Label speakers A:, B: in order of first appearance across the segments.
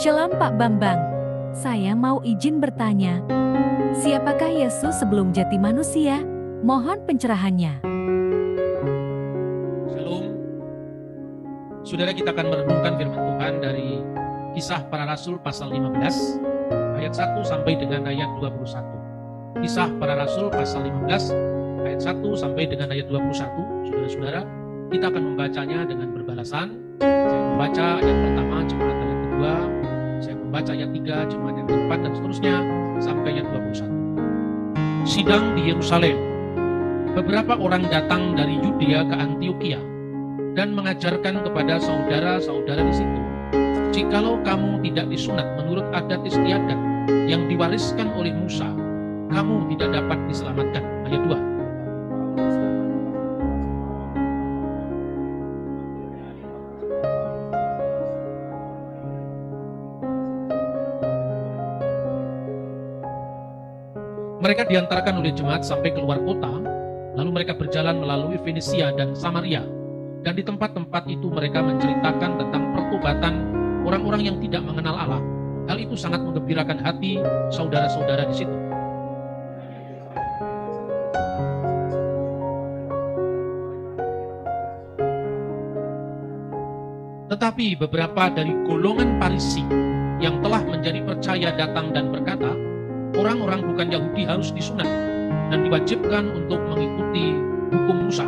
A: Shalom Pak Bambang, saya mau izin bertanya, siapakah Yesus sebelum jati manusia? Mohon pencerahannya.
B: Shalom. Saudara, kita akan merenungkan firman Tuhan dari Kisah Para Rasul pasal 15 ayat 1 sampai dengan ayat 21. Kisah Para Rasul pasal 15 ayat 1 sampai dengan ayat 21. Saudara-saudara, kita akan membacanya dengan berbalasan. Saya membaca ayat pertama, jemaat ayat kedua, saya membaca ayat 3, jemaat yang keempat, dan seterusnya sampai ayat 21. Sidang di Yerusalem. Beberapa orang datang dari Yudea ke Antioquia dan mengajarkan kepada saudara-saudara di situ, jikalau kamu tidak disunat menurut adat istiadat yang diwariskan oleh Musa, kamu tidak dapat diselamatkan. Ayat 2. Mereka diantarkan oleh jemaat sampai keluar kota, lalu mereka berjalan melalui Fenisia dan Samaria. Dan di tempat-tempat itu mereka menceritakan tentang pertobatan orang-orang yang tidak mengenal Allah. Hal itu sangat menggembirakan hati saudara-saudara di situ. Tetapi beberapa dari golongan Farisi yang telah menjadi percaya datang dan berkata, orang-orang bukan Yahudi harus disunat dan diwajibkan untuk mengikuti hukum Musa.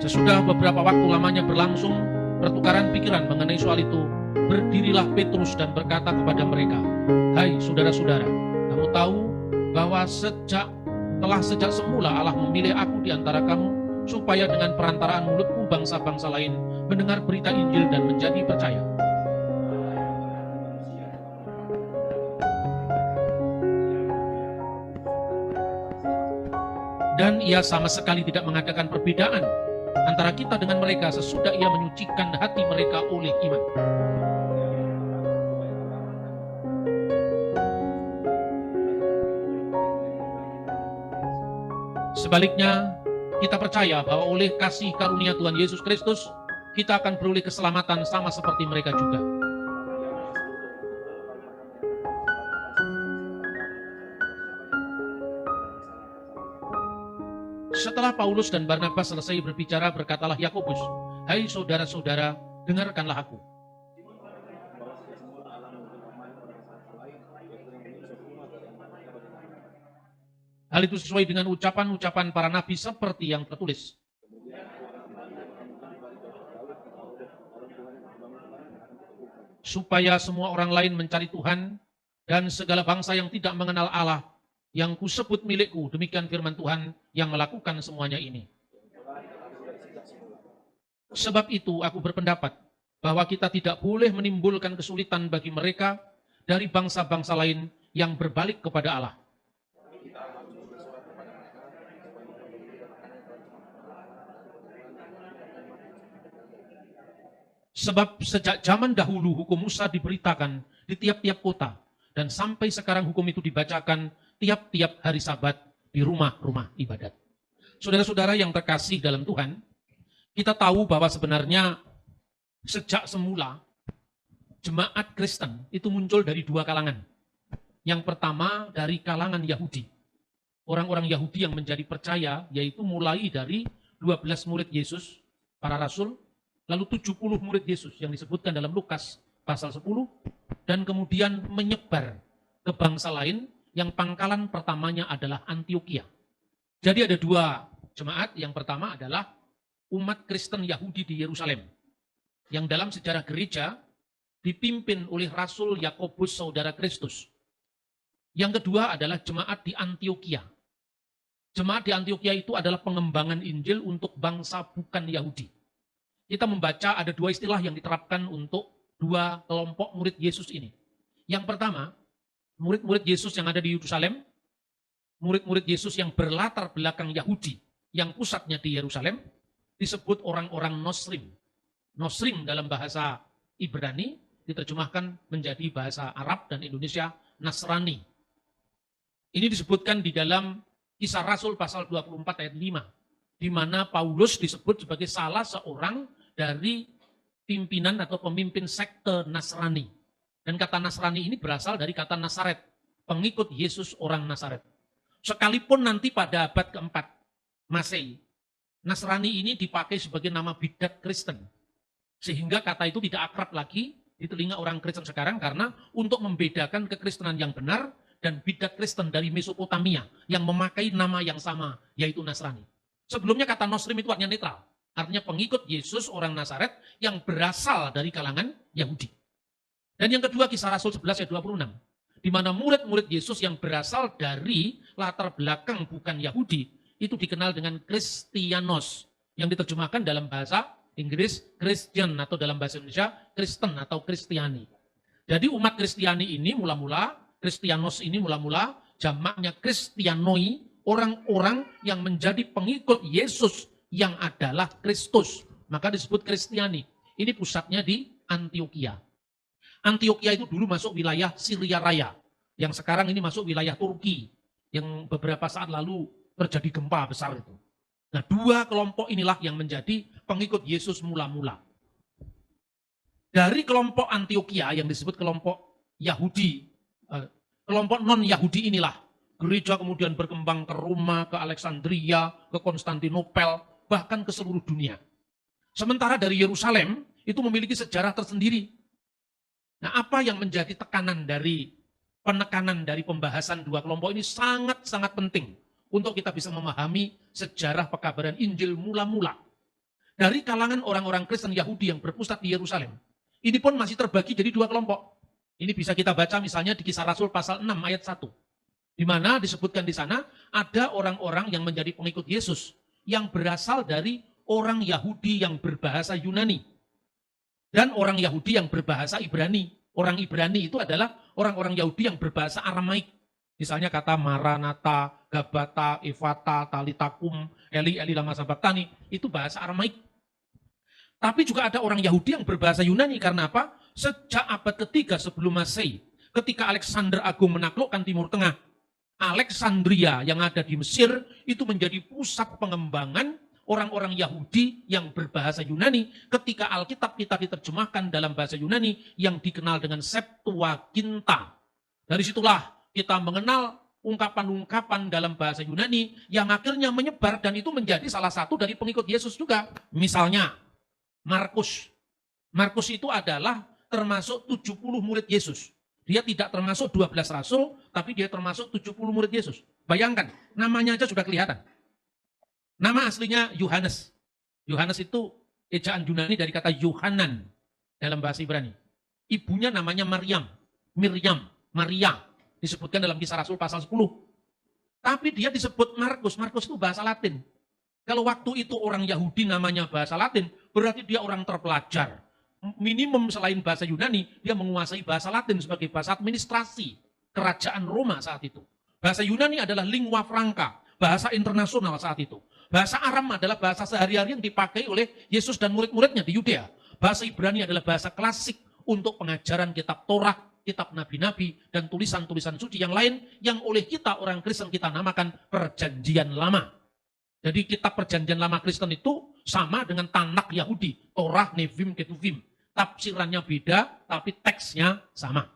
B: Sesudah beberapa waktu lamanya berlangsung pertukaran pikiran mengenai soal itu, berdirilah Petrus dan berkata kepada mereka, "Hai saudara-saudara, kamu tahu bahwa sejak semula Allah memilih aku di antara kamu, supaya dengan perantaraan mulutku bangsa-bangsa lain mendengar berita Injil dan menjadi percaya. Dan ia sama sekali tidak mengadakan perbedaan antara kita dengan mereka sesudah ia menyucikan hati mereka oleh iman." Sebaliknya, kita percaya bahwa oleh kasih karunia Tuhan Yesus Kristus, kita akan beroleh keselamatan sama seperti mereka juga. Setelah Paulus dan Barnabas selesai berbicara, berkatalah Yakobus, "Hai saudara-saudara, dengarkanlah aku. Hal itu sesuai dengan ucapan-ucapan para nabi seperti yang tertulis. Supaya semua orang lain mencari Tuhan dan segala bangsa yang tidak mengenal Allah yang kusebut milikku, demikian firman Tuhan yang melakukan semuanya ini. Sebab itu aku berpendapat bahwa kita tidak boleh menimbulkan kesulitan bagi mereka dari bangsa-bangsa lain yang berbalik kepada Allah. Sebab sejak zaman dahulu hukum Musa diberitakan di tiap-tiap kota, dan sampai sekarang hukum itu dibacakan tiap-tiap hari Sabat di rumah-rumah ibadat. Saudara-saudara yang terkasih dalam Tuhan, kita tahu bahwa sebenarnya sejak semula jemaat Kristen itu muncul dari dua kalangan. Yang pertama dari kalangan Yahudi. Orang-orang Yahudi yang menjadi percaya, yaitu mulai dari 12 murid Yesus, para rasul, lalu 70 murid Yesus yang disebutkan dalam Lukas pasal 10, dan kemudian menyebar ke bangsa lain yang pangkalan pertamanya adalah Antioquia. Jadi ada dua jemaat. Yang pertama adalah umat Kristen Yahudi di Yerusalem, yang dalam sejarah gereja dipimpin oleh Rasul Yakobus saudara Kristus. Yang kedua adalah jemaat di Antioquia. Jemaat di Antioquia itu adalah pengembangan Injil untuk bangsa bukan Yahudi. Kita membaca ada dua istilah yang diterapkan untuk dua kelompok murid Yesus ini. Yang pertama, murid-murid Yesus yang ada di Yerusalem, murid-murid Yesus yang berlatar belakang Yahudi, yang pusatnya di Yerusalem, disebut orang-orang Nosrim. Nosrim dalam bahasa Ibrani diterjemahkan menjadi bahasa Arab dan Indonesia Nasrani. Ini disebutkan di dalam Kisah Rasul pasal 24 ayat 5, di mana Paulus disebut sebagai salah seorang dari pimpinan atau pemimpin sekte Nasrani. Dan kata Nasrani ini berasal dari kata Nasaret, pengikut Yesus orang Nasaret. Sekalipun nanti pada abad keempat Masehi, Nasrani ini dipakai sebagai nama bidat Kristen. Sehingga kata itu tidak akrab lagi di telinga orang Kristen sekarang karena untuk membedakan kekristenan yang benar dan bidat Kristen dari Mesopotamia yang memakai nama yang sama, yaitu Nasrani. Sebelumnya kata Nosrim itu artinya netral. Artinya pengikut Yesus orang Nasaret yang berasal dari kalangan Yahudi. Dan yang kedua Kisah Rasul 11 ayat 26. Di mana murid-murid Yesus yang berasal dari latar belakang bukan Yahudi, itu dikenal dengan Kristianos. Yang diterjemahkan dalam bahasa Inggris Christian atau dalam bahasa Indonesia Kristen atau Kristiani. Jadi umat Kristiani ini mula-mula, Kristianos ini mula-mula jamaknya Kristianoi, orang-orang yang menjadi pengikut Yesus yang adalah Kristus. Maka disebut Kristiani. Ini pusatnya di Antioquia. Antioquia itu dulu masuk wilayah Syria Raya. Yang sekarang ini masuk wilayah Turki. Yang beberapa saat lalu terjadi gempa besar itu. Nah, dua kelompok inilah yang menjadi pengikut Yesus mula-mula. Dari kelompok Antioquia yang disebut kelompok Yahudi, kelompok non-Yahudi inilah, gereja kemudian berkembang ke Roma, ke Alexandria, ke Konstantinopel, bahkan ke seluruh dunia. Sementara dari Yerusalem itu memiliki sejarah tersendiri. Nah, apa yang menjadi penekanan dari pembahasan dua kelompok ini sangat-sangat penting untuk kita bisa memahami sejarah pekabaran Injil mula-mula. Dari kalangan orang-orang Kristen Yahudi yang berpusat di Yerusalem, ini pun masih terbagi jadi dua kelompok. Ini bisa kita baca misalnya di Kisah Rasul pasal 6 ayat 1. Di mana disebutkan di sana ada orang-orang yang menjadi pengikut Yesus yang berasal dari orang Yahudi yang berbahasa Yunani dan orang Yahudi yang berbahasa Ibrani. Orang Ibrani itu adalah orang-orang Yahudi yang berbahasa Aramaik. Misalnya kata Maranatha, Gabata, Efata, Talitakum, Eli, Eli lama sabachthani, itu bahasa Aramaik. Tapi juga ada orang Yahudi yang berbahasa Yunani. Karena apa? Sejak abad ketiga sebelum Masehi, ketika Alexander Agung menaklukkan Timur Tengah, Alexandria yang ada di Mesir itu menjadi pusat pengembangan orang-orang Yahudi yang berbahasa Yunani ketika Alkitab kita diterjemahkan dalam bahasa Yunani yang dikenal dengan Septuaginta. Dari situlah kita mengenal ungkapan-ungkapan dalam bahasa Yunani yang akhirnya menyebar dan itu menjadi salah satu dari pengikut Yesus juga. Misalnya Markus. Markus itu adalah termasuk 70 murid Yesus. Dia tidak termasuk 12 rasul, tapi dia termasuk 70 murid Yesus. Bayangkan, namanya aja sudah kelihatan. Nama aslinya Yohanes. Yohanes itu ejaan Yunani dari kata Yohanan dalam bahasa Ibrani. Ibunya namanya Maryam, Maria. Disebutkan dalam Kisah Rasul pasal 10. Tapi dia disebut Markus. Markus itu bahasa Latin. Kalau waktu itu orang Yahudi namanya bahasa Latin, berarti dia orang terpelajar. Minimum selain bahasa Yunani, dia menguasai bahasa Latin sebagai bahasa administrasi kerajaan Roma saat itu. Bahasa Yunani adalah lingua franca, bahasa internasional saat itu. Bahasa Aram adalah bahasa sehari-hari yang dipakai oleh Yesus dan murid-muridnya di Yudea. Bahasa Ibrani adalah bahasa klasik untuk pengajaran kitab Torah, kitab nabi-nabi, dan tulisan-tulisan suci yang lain yang oleh kita orang Kristen kita namakan Perjanjian Lama. Jadi kitab Perjanjian Lama Kristen itu sama dengan Tanakh Yahudi, Torah, Nevim, Ketuvim. Tafsirannya beda, tapi teksnya sama.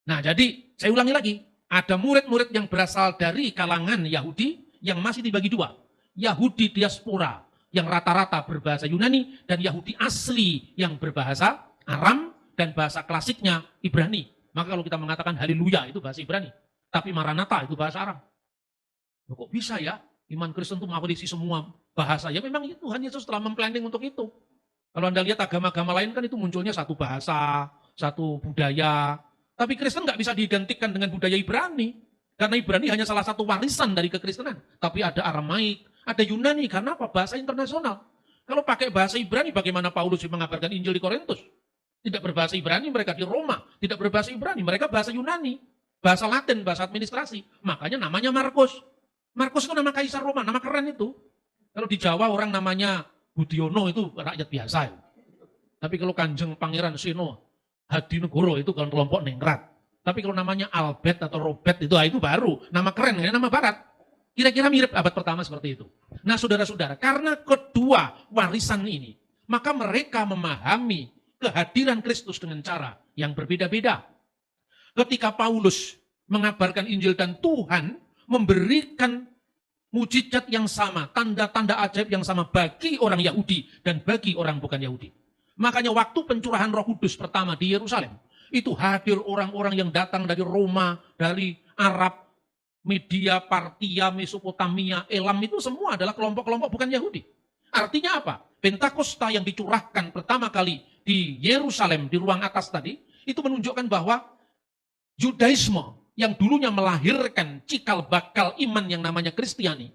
B: Nah, jadi saya ulangi lagi. Ada murid-murid yang berasal dari kalangan Yahudi yang masih dibagi dua. Yahudi diaspora yang rata-rata berbahasa Yunani dan Yahudi asli yang berbahasa Aram dan bahasa klasiknya Ibrani. Maka kalau kita mengatakan haleluya itu bahasa Ibrani. Tapi Maranatha itu bahasa Aram. Loh, kok bisa ya? Iman Kristen itu mengawasi semua bahasa. Ya memang Tuhan Yesus telah memplanning untuk itu. Kalau Anda lihat agama-agama lain kan itu munculnya satu bahasa, satu budaya. Tapi Kristen nggak bisa diidentikan dengan budaya Ibrani. Karena Ibrani hanya salah satu warisan dari kekristenan. Tapi ada Aramaik, ada Yunani. Karena apa? Bahasa internasional. Kalau pakai bahasa Ibrani, bagaimana Paulus mengabarkan Injil di Korintus? Tidak berbahasa Ibrani, mereka di Roma. Tidak berbahasa Ibrani, mereka bahasa Yunani. Bahasa Latin, bahasa administrasi. Makanya namanya Markus. Markus itu nama kaisar Roma, nama keren itu. Kalau di Jawa orang namanya Budiono itu rakyat biasa. Ya. Tapi kalau Kanjeng Pangeran Seno Hadinegoro itu kalau kelompok ningrat. Tapi kalau namanya Albert atau Robert itu baru. Nama keren, nama barat. Kira-kira mirip abad pertama seperti itu. Nah saudara-saudara, karena kedua warisan ini, maka mereka memahami kehadiran Kristus dengan cara yang berbeda-beda. Ketika Paulus mengabarkan Injil dan Tuhan memberikan mujizat yang sama, tanda-tanda ajaib yang sama bagi orang Yahudi dan bagi orang bukan Yahudi. Makanya waktu pencurahan Roh Kudus pertama di Yerusalem, itu hadir orang-orang yang datang dari Roma, dari Arab, Media, Partia, Mesopotamia, Elam, itu semua adalah kelompok-kelompok bukan Yahudi. Artinya apa? Pentakosta yang dicurahkan pertama kali di Yerusalem, di ruang atas tadi, itu menunjukkan bahwa Judaisme yang dulunya melahirkan cikal bakal iman yang namanya Kristiani,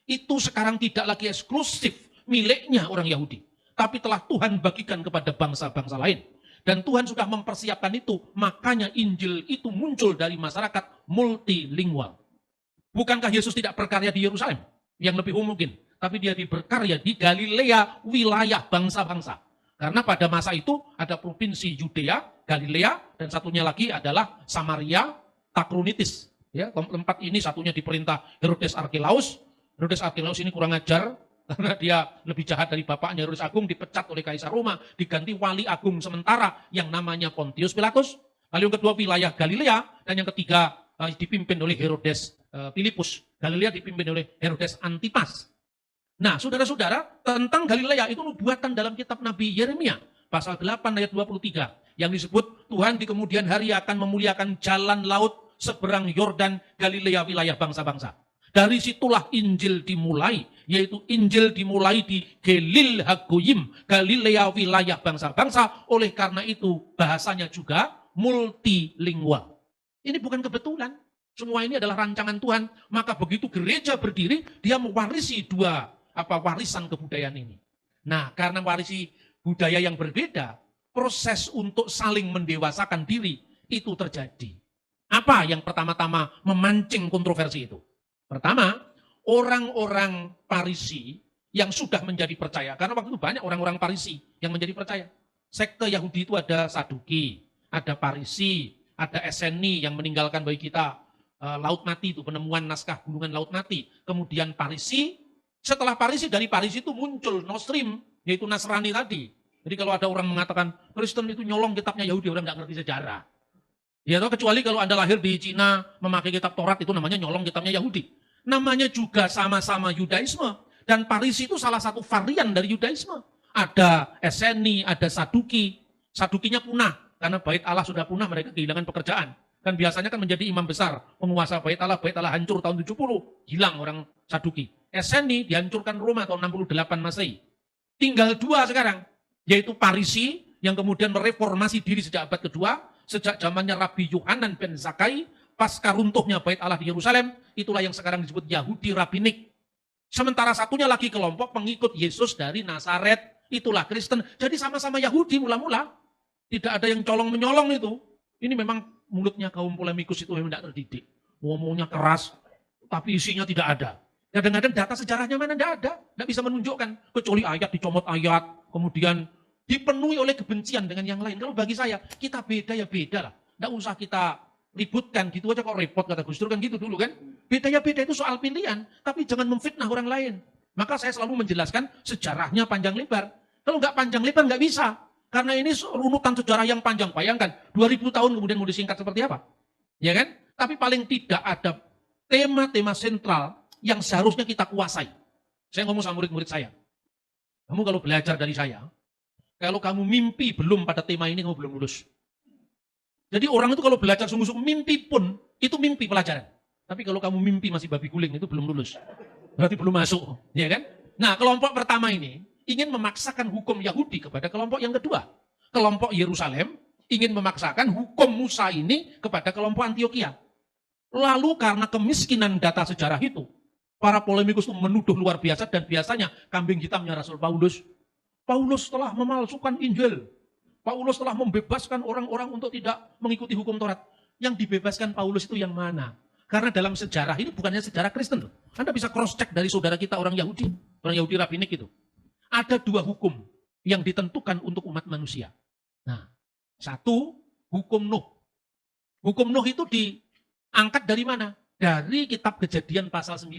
B: itu sekarang tidak lagi eksklusif miliknya orang Yahudi, tapi telah Tuhan bagikan kepada bangsa-bangsa lain. Dan Tuhan sudah mempersiapkan itu, makanya Injil itu muncul dari masyarakat multilingual. Bukankah Yesus tidak berkarya di Yerusalem? Yang lebih mungkin. Tapi dia berkarya di Galilea, wilayah bangsa-bangsa. Karena pada masa itu ada provinsi Yudea, Galilea, dan satunya lagi adalah Samaria, Takronitis. Ya, tempat ini satunya diperintah Herodes Arkelaus. Herodes Arkelaus ini kurang ajar, karena dia lebih jahat dari bapaknya Herodes Agung, dipecat oleh Kaisar Roma, diganti wali agung sementara yang namanya Pontius Pilatus. Lalu yang kedua wilayah Galilea, dan yang ketiga dipimpin oleh Herodes Filipus. Galilea dipimpin oleh Herodes Antipas. Nah, saudara-saudara, tentang Galilea itu nubuatan dalam kitab Nabi Yeremia, pasal 8 ayat 23, yang disebut Tuhan di kemudian hari akan memuliakan jalan laut seberang Yordan, Galilea wilayah bangsa-bangsa. Dari situlah Injil dimulai, yaitu Injil dimulai di Gelil Hagoyim, Galilea wilayah bangsa-bangsa, oleh karena itu bahasanya juga multilingual. Ini bukan kebetulan, semua ini adalah rancangan Tuhan, maka begitu gereja berdiri, dia mewarisi warisan kebudayaan ini. Nah, karena warisi budaya yang berbeda, proses untuk saling mendewasakan diri itu terjadi. Apa yang pertama-tama memancing kontroversi itu? Pertama, orang-orang Farisi yang sudah menjadi percaya. Karena waktu itu banyak orang-orang Farisi yang menjadi percaya. Sekte Yahudi itu ada Saduki, ada Farisi, ada Eseni yang meninggalkan bagi kita laut mati, itu penemuan naskah gulungan laut mati. Kemudian Farisi, setelah Farisi, dari Farisi itu muncul Nostrim, yaitu Nasrani tadi. Jadi kalau ada orang mengatakan Kristen itu nyolong kitabnya Yahudi, orang nggak ngerti sejarah. Ya, kecuali kalau Anda lahir di Cina memakai kitab Taurat, itu namanya nyolong kitabnya Yahudi. Namanya juga sama-sama Yudaisme. Dan Farisi itu salah satu varian dari Yudaisme. Ada Eseni, ada Saduki. Sadukinya punah, karena bait Allah sudah punah, mereka kehilangan pekerjaan. Kan biasanya kan menjadi imam besar, penguasa bait Allah hancur tahun 70, hilang orang Saduki. Eseni dihancurkan Roma tahun 68 Masehi. Tinggal dua sekarang, yaitu Farisi yang kemudian mereformasi diri sejak abad kedua, sejak zamannya Rabi Yohanan ben Zakkai, pasca runtuhnya bait Allah di Yerusalem, itulah yang sekarang disebut Yahudi Rabinik. Sementara satunya lagi kelompok pengikut Yesus dari Nazaret, itulah Kristen. Jadi sama-sama Yahudi mula-mula. Tidak ada yang colong-menyolong itu. Ini memang mulutnya kaum polemikus itu memang tidak terdidik. Ngomongnya keras, tapi isinya tidak ada. Kadang-kadang data sejarahnya mana tidak ada. Tidak bisa menunjukkan. Kecuali ayat dicomot ayat, kemudian dipenuhi oleh kebencian dengan yang lain. Kalau bagi saya, kita beda ya beda lah. Tidak usah kita ributkan, gitu aja kok repot, kata Gus Dur kan gitu dulu kan. Beda ya beda itu soal pilihan, tapi jangan memfitnah orang lain. Maka saya selalu menjelaskan sejarahnya panjang lebar. Kalau nggak panjang lebar nggak bisa. Karena ini runutan sejarah yang panjang. Bayangkan, 2000 tahun kemudian mau disingkat seperti apa. Ya kan? Tapi paling tidak ada tema-tema sentral yang seharusnya kita kuasai. Saya ngomong sama murid-murid saya. Kamu kalau belajar dari saya, kalau kamu mimpi belum pada tema ini, kamu belum lulus. Jadi orang itu kalau belajar sungguh-sungguh mimpi pun, itu mimpi pelajaran. Tapi kalau kamu mimpi masih babi guling, itu belum lulus. Berarti belum masuk. Ya kan? Nah, kelompok pertama ini ingin memaksakan hukum Yahudi kepada kelompok yang kedua. Kelompok Yerusalem ingin memaksakan hukum Musa ini kepada kelompok Antioquia. Lalu karena kemiskinan data sejarah itu, para polemikus itu menuduh luar biasa, dan biasanya kambing hitamnya Rasul Paulus. Paulus telah memalsukan Injil. Paulus telah membebaskan orang-orang untuk tidak mengikuti hukum Taurat. Yang dibebaskan Paulus itu yang mana? Karena dalam sejarah ini bukannya sejarah Kristen. Anda bisa cross-check dari saudara kita orang Yahudi Rabinik itu. Ada dua hukum yang ditentukan untuk umat manusia. Nah, satu, hukum Nuh. Hukum Nuh itu diangkat dari mana? Dari kitab Kejadian pasal 9.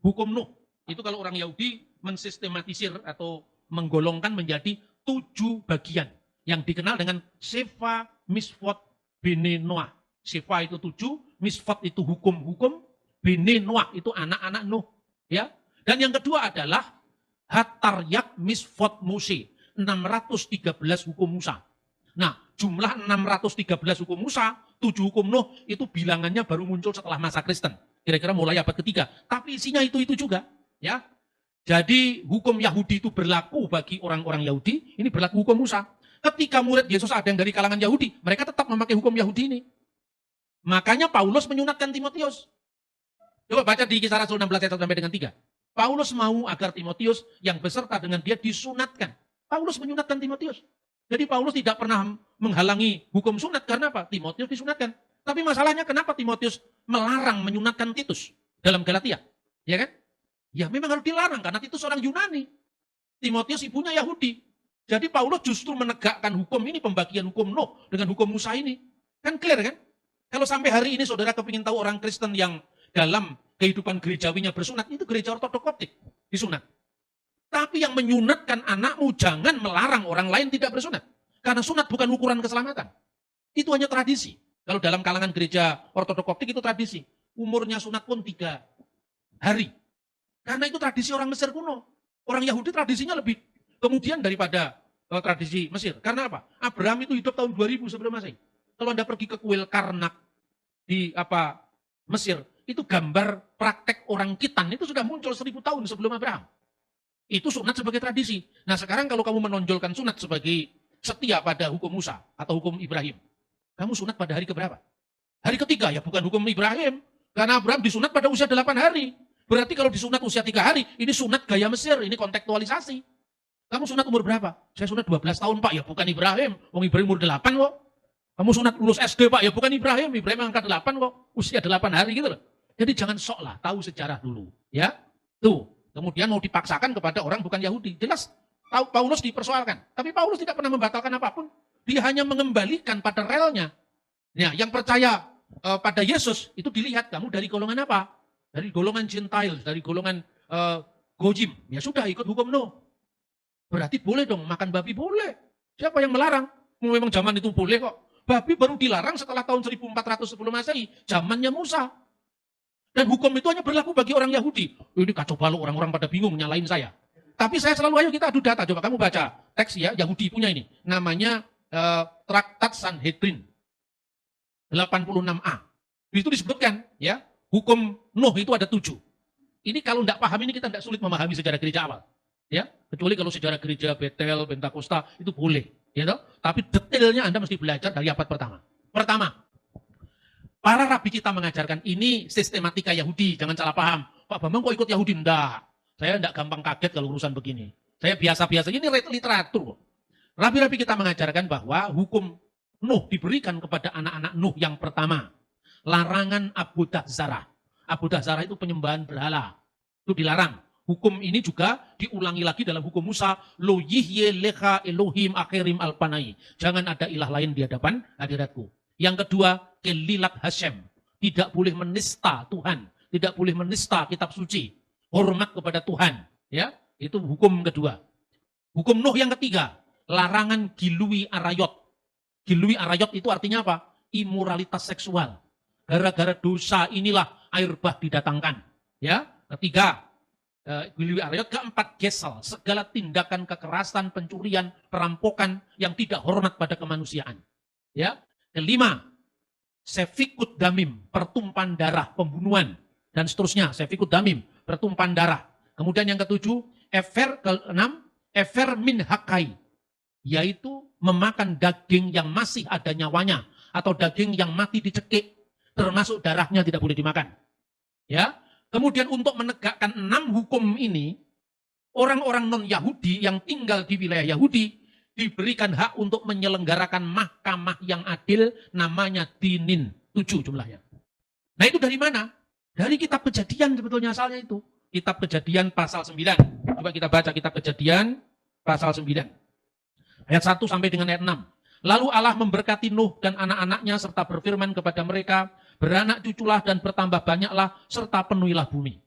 B: Hukum Nuh. Itu kalau orang Yahudi mensistematisir atau menggolongkan menjadi 7 bagian yang dikenal dengan Sefa, Misfot, Bene, Noah. Sefa itu 7, Misfot itu hukum-hukum, Bene, Noah itu anak-anak Nuh. Ya. Dan yang kedua adalah Hataryak, Misfot, Mose. 613 hukum Musa. Nah, jumlah 613 hukum Musa, 7 hukum Nuh, itu bilangannya baru muncul setelah masa Kristen. Kira-kira mulai abad ketiga. Tapi isinya itu juga. Ya. Jadi hukum Yahudi itu berlaku bagi orang-orang Yahudi, ini berlaku hukum Musa. Ketika murid Yesus ada yang dari kalangan Yahudi, mereka tetap memakai hukum Yahudi ini. Makanya Paulus menyunatkan Timotius. Coba baca di Kisah Rasul 16 ayat 1 sampai dengan 3. Paulus mau agar Timotius yang beserta dengan dia disunatkan. Paulus menyunatkan Timotius. Jadi Paulus tidak pernah menghalangi hukum sunat. Karena apa? Timotius disunatkan. Tapi masalahnya kenapa Timotius melarang menyunatkan Titus dalam Galatia? Ya kan? Ya memang harus dilarang karena Titus orang Yunani. Timotius ibunya Yahudi. Jadi Paulus justru menegakkan hukum ini, pembagian hukum Nuh dengan hukum Musa ini. Kan clear kan? Kalau sampai hari ini saudara kepingin tahu orang Kristen yang dalam kehidupan gerejawinya bersunat, itu gereja ortodok koptik disunat. Tapi yang menyunatkan anakmu jangan melarang orang lain tidak bersunat. Karena sunat bukan ukuran keselamatan. Itu hanya tradisi. Kalau dalam kalangan gereja ortodok koptik itu tradisi. Umurnya sunat pun 3 hari. Karena itu tradisi orang Mesir kuno. Orang Yahudi tradisinya lebih kemudian daripada tradisi Mesir. Karena apa? Abraham itu hidup tahun 2000 sebelum Masehi. Kalau Anda pergi ke kuil Karnak di Mesir, itu gambar praktek orang Kitan itu sudah muncul 1000 tahun sebelum Abraham. Itu sunat sebagai tradisi. Nah sekarang kalau kamu menonjolkan sunat sebagai setia pada hukum Musa atau hukum Ibrahim, kamu sunat pada hari keberapa? Hari ketiga, ya bukan hukum Ibrahim. Karena Abraham disunat pada usia 8 hari. Berarti kalau disunat usia 3 hari, ini sunat gaya Mesir, ini kontekstualisasi. Kamu sunat umur berapa? Saya sunat 12 tahun Pak, ya bukan Ibrahim. Wong Ibrahim umur 8 kok. Kamu sunat lulus SD Pak, ya bukan Ibrahim. Ibrahim angka 8 kok, usia 8 hari gitu loh. Jadi jangan sok lah, tahu sejarah dulu. Ya, tuh. Kemudian mau dipaksakan kepada orang bukan Yahudi. Jelas Paulus dipersoalkan. Tapi Paulus tidak pernah membatalkan apapun. Dia hanya mengembalikan pada relnya. Ya, yang percaya pada Yesus itu dilihat kamu dari golongan apa? Dari golongan Gentiles, dari golongan Gojim. Ya sudah ikut hukum Nuh. Berarti boleh dong makan babi, boleh. Siapa yang melarang? Memang zaman itu boleh kok. Babi baru dilarang setelah tahun 1400 sebelum Masehi, zamannya Musa. Dan hukum itu hanya berlaku bagi orang Yahudi. Ini kacau balau, orang-orang pada bingung nyalain saya. Tapi saya selalu, ayo kita adu data. Coba kamu baca teks ya, Yahudi punya ini. Namanya Traktat Sanhedrin 86a. Itu disebutkan ya, hukum Nuh itu ada 7. Ini kalau tidak paham ini kita tidak sulit memahami sejarah gereja awal. Ya, kecuali kalau sejarah gereja Betel, Pentakosta itu boleh. Ya, tapi detailnya Anda mesti belajar dari abad pertama. Pertama, para rabi kita mengajarkan ini sistematika Yahudi, jangan salah paham. Pak Bambang kok ikut Yahudi? Enggak. Saya enggak gampang kaget kalau urusan begini. Saya biasa-biasa, ini literatur. Rabi-rabi kita mengajarkan bahwa hukum Nuh diberikan kepada anak-anak Nuh yang pertama. Larangan abudah zarah. Abudah zarah itu penyembahan berhala. Itu dilarang. Hukum ini juga diulangi lagi dalam hukum Musa. Lo yihye lecha Elohim akhirim alpanai. Jangan ada ilah lain di hadapan hadiratku. Yang kedua, kelilat Hashem. Tidak boleh menista Tuhan. Tidak boleh menista kitab suci. Hormat kepada Tuhan. Ya, itu hukum kedua. Hukum Nuh yang ketiga, larangan gilui arayot. Gilui arayot itu artinya apa? Imoralitas seksual. Gara-gara dosa inilah air bah didatangkan. Ya, ketiga, gilui arayot. Keempat, gesel. Segala tindakan kekerasan, pencurian, perampokan yang tidak hormat pada kemanusiaan. Ya. Kelima, sefikut damim, pertumpahan darah, pembunuhan, dan seterusnya. Sefikut damim, pertumpahan darah. Kemudian yang ketujuh, keenam, efer min hakai, yaitu memakan daging yang masih ada nyawanya, atau daging yang mati dicekik, termasuk darahnya tidak boleh dimakan. Ya. Kemudian untuk menegakkan 6 hukum ini, orang-orang non-Yahudi yang tinggal di wilayah Yahudi, diberikan hak untuk menyelenggarakan mahkamah yang adil, namanya dinin. 7 jumlahnya. Nah itu dari mana? Dari kitab Kejadian sebetulnya asalnya itu. Kitab Kejadian pasal 9. Coba kita baca kitab Kejadian pasal 9. Ayat 1 sampai dengan ayat 6. Lalu Allah memberkati Nuh dan anak-anaknya serta berfirman kepada mereka, beranak cuculah dan bertambah banyaklah serta penuhilah bumi.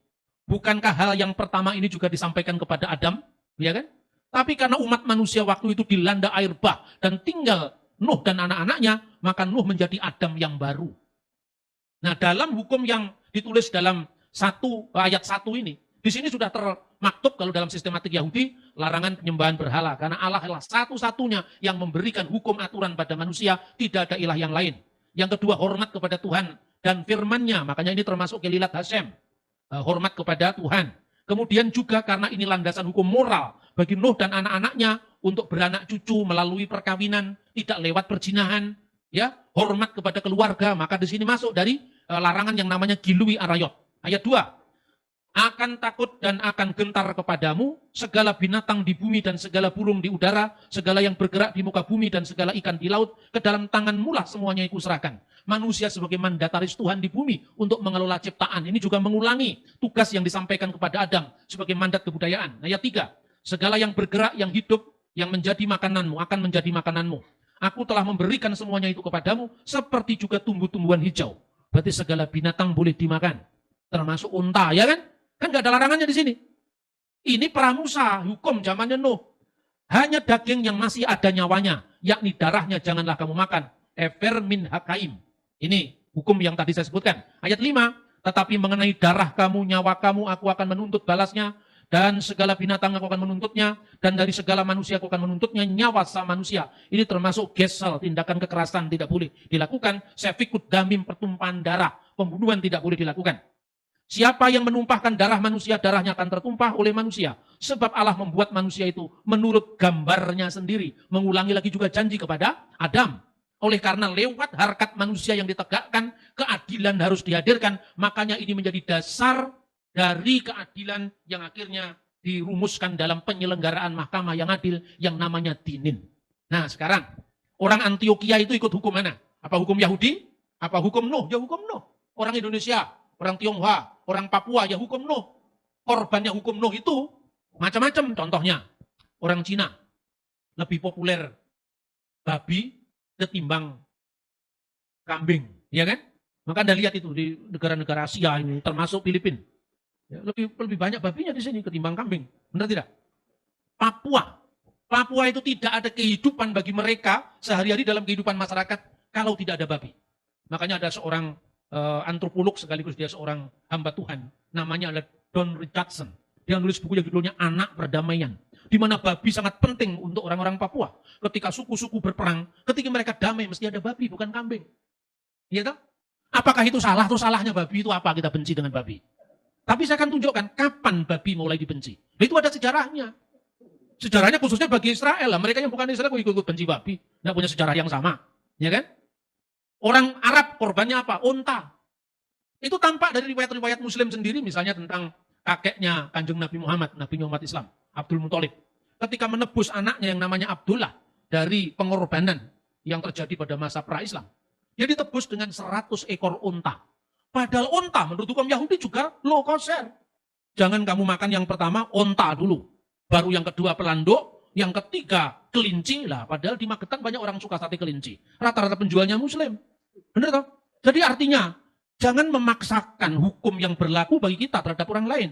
B: Bukankah hal yang pertama ini juga disampaikan kepada Adam? Ya kan? Tapi karena umat manusia waktu itu dilanda air bah dan tinggal Nuh dan anak-anaknya, maka Nuh menjadi Adam yang baru. Nah, dalam hukum yang ditulis dalam ayat 1 ini, di sini sudah termaktub kalau dalam sistematik Yahudi, larangan penyembahan berhala. Karena Allah adalah satu-satunya yang memberikan hukum aturan pada manusia, tidak ada ilah yang lain. Yang kedua, hormat kepada Tuhan dan firman-Nya. Makanya ini termasuk Kelilat Hashem, hormat kepada Tuhan. Kemudian juga karena ini landasan hukum moral bagi Nuh dan anak-anaknya untuk beranak cucu melalui perkawinan, tidak lewat perzinahan, ya, hormat kepada keluarga. Maka di sini masuk dari larangan yang namanya Gilui Arayot. Ayat 2. Akan takut dan akan gentar kepadamu segala binatang di bumi dan segala burung di udara, segala yang bergerak di muka bumi dan segala ikan di laut, ke dalam tanganmu lah semuanya aku serahkan. Manusia sebagai mandataris Tuhan di bumi untuk mengelola ciptaan. Ini juga mengulangi tugas yang disampaikan kepada Adam sebagai mandat kebudayaan. Ayat 3. Segala yang bergerak, yang hidup, yang menjadi makananmu, akan menjadi makananmu. Aku telah memberikan semuanya itu kepadamu, seperti juga tumbuh-tumbuhan hijau. Berarti segala binatang boleh dimakan. Termasuk unta, ya kan? Kan gak ada larangannya di sini. Ini pramusa, hukum zamannya Nuh. Hanya daging yang masih ada nyawanya, yakni darahnya janganlah kamu makan. Efer min hakaim. Ini hukum yang tadi saya sebutkan. Ayat 5, tetapi mengenai darah kamu, nyawa kamu, aku akan menuntut balasnya. Dan segala binatang aku akan menuntutnya. Dan dari segala manusia aku akan menuntutnya nyawa sama manusia. Ini termasuk gesel, tindakan kekerasan tidak boleh dilakukan. Sefikut damim, pertumpahan darah. Pembunuhan tidak boleh dilakukan. Siapa yang menumpahkan darah manusia, darahnya akan tertumpah oleh manusia. Sebab Allah membuat manusia itu menurut gambarnya sendiri. Mengulangi lagi juga janji kepada Adam. Oleh karena lewat harkat manusia yang ditegakkan, keadilan harus dihadirkan. Makanya ini menjadi dasar dari keadilan yang akhirnya dirumuskan dalam penyelenggaraan mahkamah yang adil yang namanya dinin. Nah sekarang, orang Antioquia itu ikut hukum mana? Apa hukum Yahudi? Apa hukum Nuh? Ya hukum Nuh. Orang Indonesia, orang Tionghoa, orang Papua, ya hukum Nuh. Korbannya hukum Nuh itu macam-macam. Contohnya, orang Cina lebih populer babi ketimbang kambing, ya kan? Maka Anda lihat itu di negara-negara Asia ini, termasuk Filipina. Ya, lebih banyak babinya di sini ketimbang kambing. Benar tidak? Papua itu tidak ada kehidupan bagi mereka sehari-hari dalam kehidupan masyarakat kalau tidak ada babi. Makanya ada seorang antropolog sekaligus dia seorang hamba Tuhan, namanya adalah Don Richardson. Dia nulis buku yang judulnya Anak Perdamaian, di mana babi sangat penting untuk orang-orang Papua. Ketika suku-suku berperang, ketika mereka damai mesti ada babi, bukan kambing. Iya toh? Apakah itu salah? Atau salahnya babi itu apa? Kita benci dengan babi. Tapi saya akan tunjukkan kapan babi mulai dibenci. Itu ada sejarahnya. Sejarahnya khususnya bagi Israel. Mereka yang bukan Israel kok ikut benci babi. Nggak punya sejarah yang sama. Ya kan? Orang Arab korbannya apa? Unta. Itu tampak dari riwayat-riwayat Muslim sendiri. Misalnya tentang kakeknya Kanjeng Nabi Muhammad, Nabi umat Islam, Abdul Muthalib. Ketika menebus anaknya yang namanya Abdullah dari pengorbanan yang terjadi pada masa pra-Islam. Dia ditebus dengan 100 ekor unta. Padahal unta menurut hukum Yahudi juga low kosher. Jangan kamu makan yang pertama unta dulu. Baru yang kedua pelanduk, yang ketiga kelinci. Lah, padahal di Magetan banyak orang suka sate kelinci. Rata-rata penjualnya Muslim. Benar toh? Jadi artinya jangan memaksakan hukum yang berlaku bagi kita terhadap orang lain.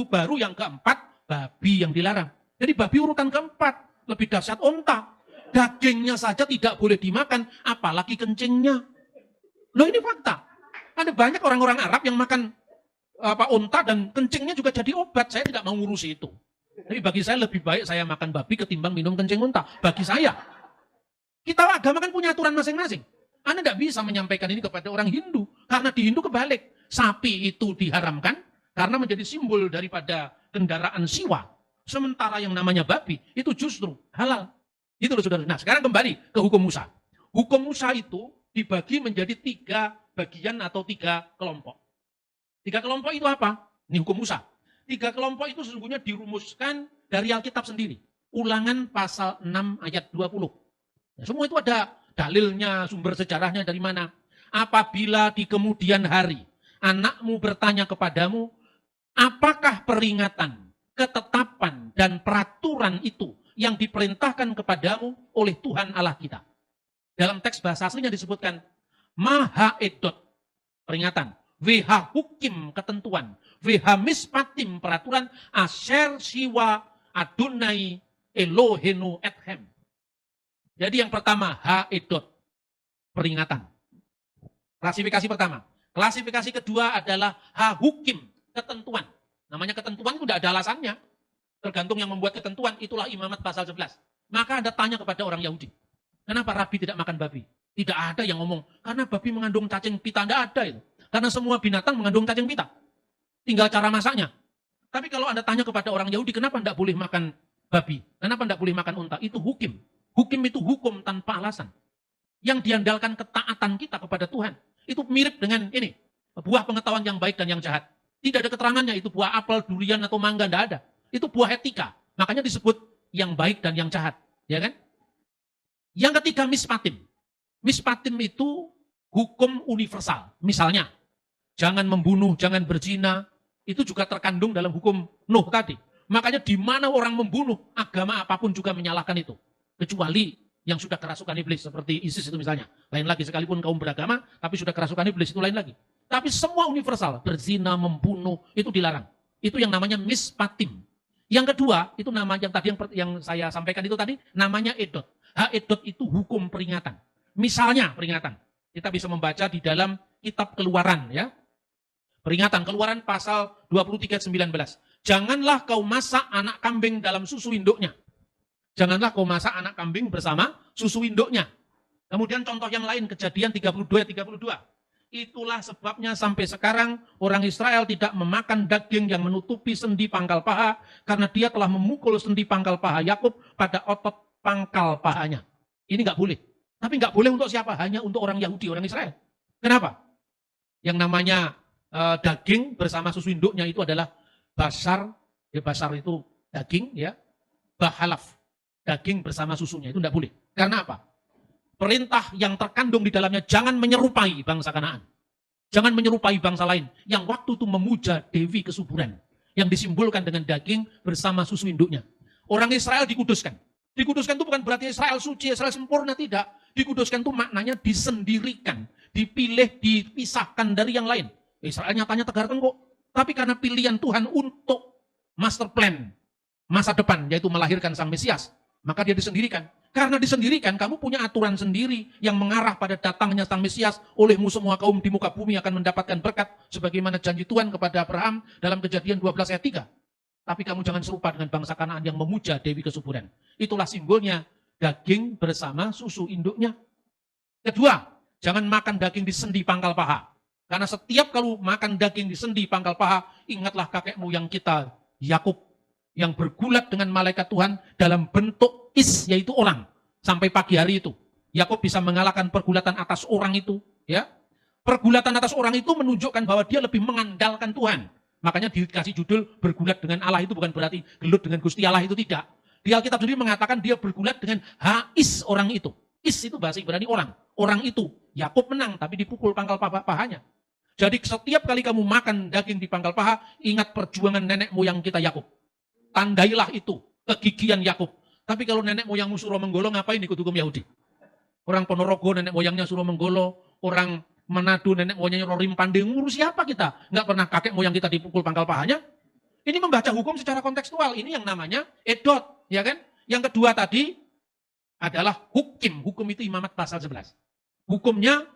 B: Baru yang keempat, babi yang dilarang. Jadi babi urutan keempat, lebih dahsyat unta. Dagingnya saja tidak boleh dimakan, apalagi kencingnya. Loh ini fakta. Ada banyak orang-orang Arab yang makan unta dan kencingnya juga jadi obat. Saya tidak mau ngurusi itu. Tapi bagi saya lebih baik saya makan babi ketimbang minum kencing unta. Bagi saya. Kita agama kan punya aturan masing-masing. Anda tidak bisa menyampaikan ini kepada orang Hindu. Karena di Hindu kebalik. Sapi itu diharamkan karena menjadi simbol daripada kendaraan siwa. Sementara yang namanya babi itu justru halal. Itu loh saudara. Nah sekarang kembali ke hukum Musa. Hukum Musa itu dibagi menjadi 3 bagian atau 3 kelompok. 3 kelompok itu apa? Ini hukum Musa. 3 kelompok itu sesungguhnya dirumuskan dari Alkitab sendiri. Ulangan pasal 6 ayat 20. Nah, semua itu ada dalilnya, sumber sejarahnya dari mana. Apabila di kemudian hari anakmu bertanya kepadamu, apakah peringatan, ketetapan, dan peraturan itu yang diperintahkan kepadamu oleh Tuhan Allah kita. Dalam teks bahasa aslinya disebutkan, Maha Edot, peringatan. WH hukim, ketentuan. WH mispatim, peraturan. Asher siwa adunai Elohenu ethem. Jadi yang pertama, ha-edot, peringatan. Klasifikasi pertama. Klasifikasi kedua adalah ha-hukim, ketentuan. Namanya ketentuan itu tidak ada alasannya. Tergantung yang membuat ketentuan, itulah Imamat pasal 11. Maka Anda tanya kepada orang Yahudi, kenapa Rabi tidak makan babi? Tidak ada yang ngomong, karena babi mengandung cacing pita. Tidak ada itu. Karena semua binatang mengandung cacing pita. Tinggal cara masaknya. Tapi kalau Anda tanya kepada orang Yahudi, kenapa tidak boleh makan babi? Kenapa tidak boleh makan unta? Itu hukim. Hukim itu hukum tanpa alasan. Yang diandalkan ketaatan kita kepada Tuhan. Itu mirip dengan ini. Buah pengetahuan yang baik dan yang jahat. Tidak ada keterangannya itu buah apel, durian, atau mangga. Tidak ada. Itu buah etika. Makanya disebut yang baik dan yang jahat. Ya kan? Yang ketiga, mispatim. Mispatim itu hukum universal. Misalnya, jangan membunuh, jangan berzina. Itu juga terkandung dalam hukum Nuh tadi. Makanya di mana orang membunuh, agama apapun juga menyalahkan itu. Kecuali yang sudah kerasukan iblis, seperti ISIS itu misalnya. Lain lagi, sekalipun kaum beragama, tapi sudah kerasukan iblis, itu lain lagi. Tapi semua universal, berzina, membunuh, itu dilarang. Itu yang namanya mispatim. Yang kedua, itu nama yang tadi yang saya sampaikan itu tadi, namanya edot. Ha-edot itu hukum peringatan. Misalnya peringatan. Kita bisa membaca di dalam kitab Keluaran ya. Peringatan Keluaran pasal 23:19. Janganlah kau masak anak kambing dalam susu induknya. Janganlah kau masak anak kambing bersama susu induknya. Kemudian contoh yang lain, Kejadian 32:32. Itulah sebabnya sampai sekarang orang Israel tidak memakan daging yang menutupi sendi pangkal paha karena dia telah memukul sendi pangkal paha Yakub pada otot pangkal pahanya. Ini nggak boleh. Tapi nggak boleh untuk siapa? Hanya untuk orang Yahudi, orang Israel. Kenapa? Yang namanya daging bersama susu induknya itu adalah basar. Ya, basar itu daging, ya. Bahalaf, daging bersama susunya itu nggak boleh. Karena apa? Perintah yang terkandung di dalamnya, jangan menyerupai bangsa Kanaan. Jangan menyerupai bangsa lain. Yang waktu itu memuja Dewi kesuburan. Yang disimbolkan dengan daging bersama susu induknya. Orang Israel dikuduskan. Dikuduskan itu bukan berarti Israel suci, Israel sempurna, tidak. Dikuduskan itu maknanya disendirikan. Dipilih, dipisahkan dari yang lain. Israel nyatanya tegar tengkuk. Tapi karena pilihan Tuhan untuk master plan masa depan, yaitu melahirkan sang Mesias, maka dia disendirikan. Karena disendirikan, kamu punya aturan sendiri yang mengarah pada datangnya sang Mesias. Olehmu semua kaum di muka bumi akan mendapatkan berkat. Sebagaimana janji Tuhan kepada Abraham dalam Kejadian 12 ayat 3. Tapi kamu jangan serupa dengan bangsa Kanaan yang memuja Dewi kesuburan. Itulah simbolnya daging bersama susu induknya. Kedua, jangan makan daging di sendi pangkal paha. Karena setiap kalau makan daging di sendi pangkal paha, ingatlah kakekmu yang kita, Yakub, yang bergulat dengan malaikat Tuhan dalam bentuk yaitu orang. Sampai pagi hari itu. Yakub bisa mengalahkan pergulatan atas orang itu. Ya, pergulatan atas orang itu menunjukkan bahwa dia lebih mengandalkan Tuhan. Makanya dikasih judul bergulat dengan Allah itu bukan berarti gelut dengan Gusti Allah, itu tidak. Di Alkitab sendiri mengatakan dia bergulat dengan Hais orang itu. Is itu bahasa Ibrani orang. Orang itu. Yakub menang tapi dipukul pangkal pahanya. Jadi setiap kali kamu makan daging di pangkal paha, ingat perjuangan nenek moyang kita Yakub. Tandailah itu kegigihan Yakub. Tapi kalau nenek moyangmu Suro Menggolo, ngapain ikut hukum Yahudi? Orang Ponorogo nenek moyangnya Suro Menggolo, orang Manado nenek moyangnya Rorim Pandeng, ngurus siapa kita? Nggak pernah kakek moyang kita dipukul pangkal pahanya. Ini membaca hukum secara kontekstual. Ini yang namanya edot, ya kan? Yang kedua tadi adalah hukim. Hukum itu Imamat pasal 11. Hukumnya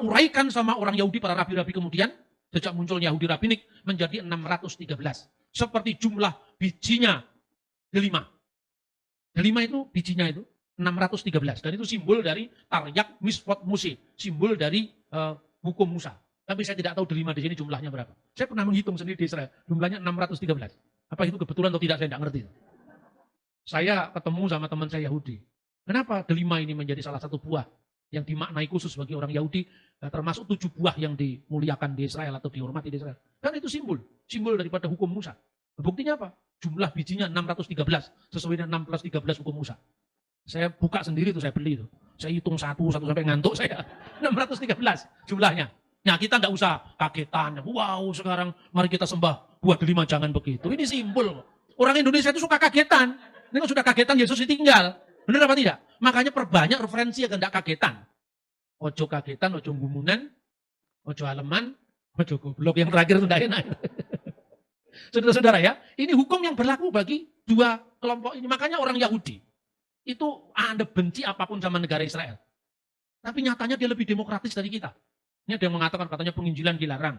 B: uraikan sama orang Yahudi, para rabi-rabi kemudian, sejak munculnya Yahudi Rabinik menjadi 613. Seperti jumlah bijinya delima. Delima itu bijinya itu 613. Dan itu simbol dari Taryak Misfot Musi. Simbol dari hukum Musa. Tapi saya tidak tahu delima di sini jumlahnya berapa. Saya pernah menghitung sendiri di Israel. Jumlahnya 613. Apa itu kebetulan atau tidak saya tidak ngerti. Saya ketemu sama teman saya Yahudi. Kenapa delima ini menjadi salah satu buah yang dimaknai khusus bagi orang Yahudi, termasuk 7 buah yang dimuliakan di Israel atau dihormati di Israel. Karena itu simbol daripada hukum Musa. Buktinya apa? Jumlah bijinya 613, sesuai dengan 613 hukum Musa. Saya buka sendiri itu, saya beli itu. Saya hitung satu sampai ngantuk saya. 613 jumlahnya. Nah kita enggak usah kagetan. Wow sekarang mari kita sembah buah delima, jangan begitu. Ini simbol. Orang Indonesia itu suka kagetan. Ini kalau sudah kagetan Yesus ditinggal. Benar apa tidak? Makanya perbanyak referensi agar tidak kagetan. Ojo kagetan, ojo gumunan, ojo aleman, ojo goblok. Yang terakhir itu tidak enak. Saudara-saudara ya, ini hukum yang berlaku bagi dua kelompok ini. Makanya orang Yahudi itu Anda benci apapun sama negara Israel. Tapi nyatanya dia lebih demokratis dari kita. Ini ada yang mengatakan katanya penginjilan dilarang.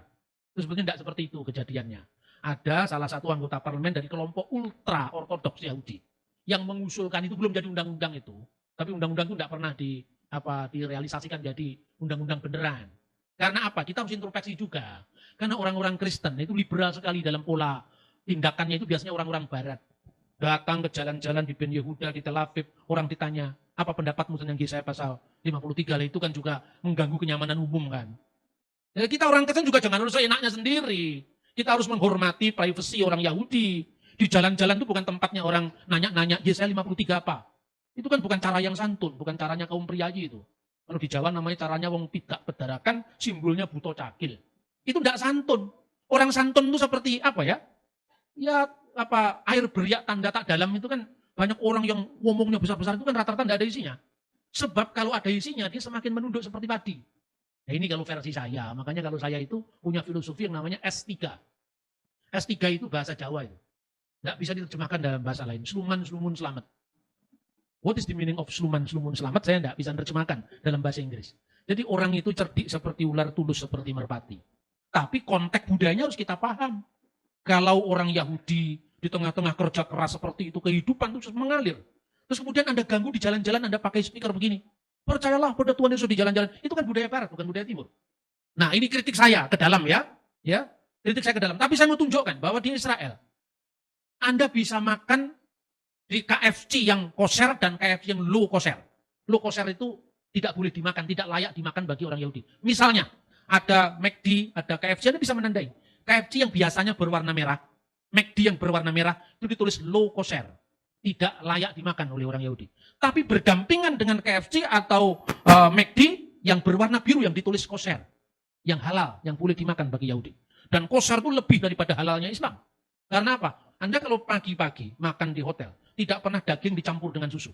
B: Itu sebetulnya tidak seperti itu kejadiannya. Ada salah satu anggota parlemen dari kelompok ultra ortodoks Yahudi yang mengusulkan, itu belum jadi undang-undang itu. Tapi undang-undang itu tidak pernah direalisasikan jadi undang-undang beneran. Karena apa? Kita harus introspeksi juga. Karena orang-orang Kristen itu liberal sekali dalam pola tindakannya, itu biasanya orang-orang barat. Datang ke jalan-jalan di Ben Yehuda, di Tel Aviv, orang ditanya, apa pendapatmu tentang Yesaya pasal 53? Lah itu kan juga mengganggu kenyamanan umum kan. Ya, kita orang Kristen juga jangan harus enaknya sendiri. Kita harus menghormati privasi orang Yahudi. Di jalan-jalan itu bukan tempatnya orang nanya-nanya Yesaya 53 apa. Itu kan bukan cara yang santun, bukan caranya kaum priayi itu. Kalau di Jawa namanya caranya wong tidak bedarakan, simbolnya buto cakil. Itu tidak santun. Orang santun itu seperti apa ya? Ya apa, air beriak tanda tak dalam itu kan banyak orang yang ngomongnya besar-besar itu kan rata-rata tidak ada isinya. Sebab kalau ada isinya dia semakin menunduk seperti padi. Nah ini kalau versi saya, makanya kalau saya itu punya filosofi yang namanya S3. S3 itu bahasa Jawa itu. Tidak bisa diterjemahkan dalam bahasa lain. Sluman, slumun, selamat. What is the meaning of sluman, slumun, selamat? Saya tidak bisa terjemahkan dalam bahasa Inggris. Jadi orang itu cerdik seperti ular, tulus seperti merpati. Tapi konteks budayanya harus kita paham. Kalau orang Yahudi di tengah-tengah kerja keras seperti itu, kehidupan itu mengalir. Terus kemudian Anda ganggu di jalan-jalan, Anda pakai speaker begini. Percayalah pada Tuhan Yesus di jalan-jalan. Itu kan budaya barat, bukan budaya timur. Nah ini kritik saya ke dalam ya. Kritik saya ke dalam. Tapi saya mau tunjukkan bahwa di Israel, Anda bisa makan di KFC yang kosher dan KFC yang low kosher. Low kosher itu tidak boleh dimakan, tidak layak dimakan bagi orang Yahudi. Misalnya, ada McD, ada KFC, Anda bisa menandai. KFC yang biasanya berwarna merah, McD yang berwarna merah, itu ditulis low kosher. Tidak layak dimakan oleh orang Yahudi. Tapi berdampingan dengan KFC atau McD yang berwarna biru yang ditulis kosher. Yang halal, yang boleh dimakan bagi Yahudi. Dan kosher itu lebih daripada halalnya Islam. Karena apa? Anda kalau pagi-pagi makan di hotel, tidak pernah daging dicampur dengan susu.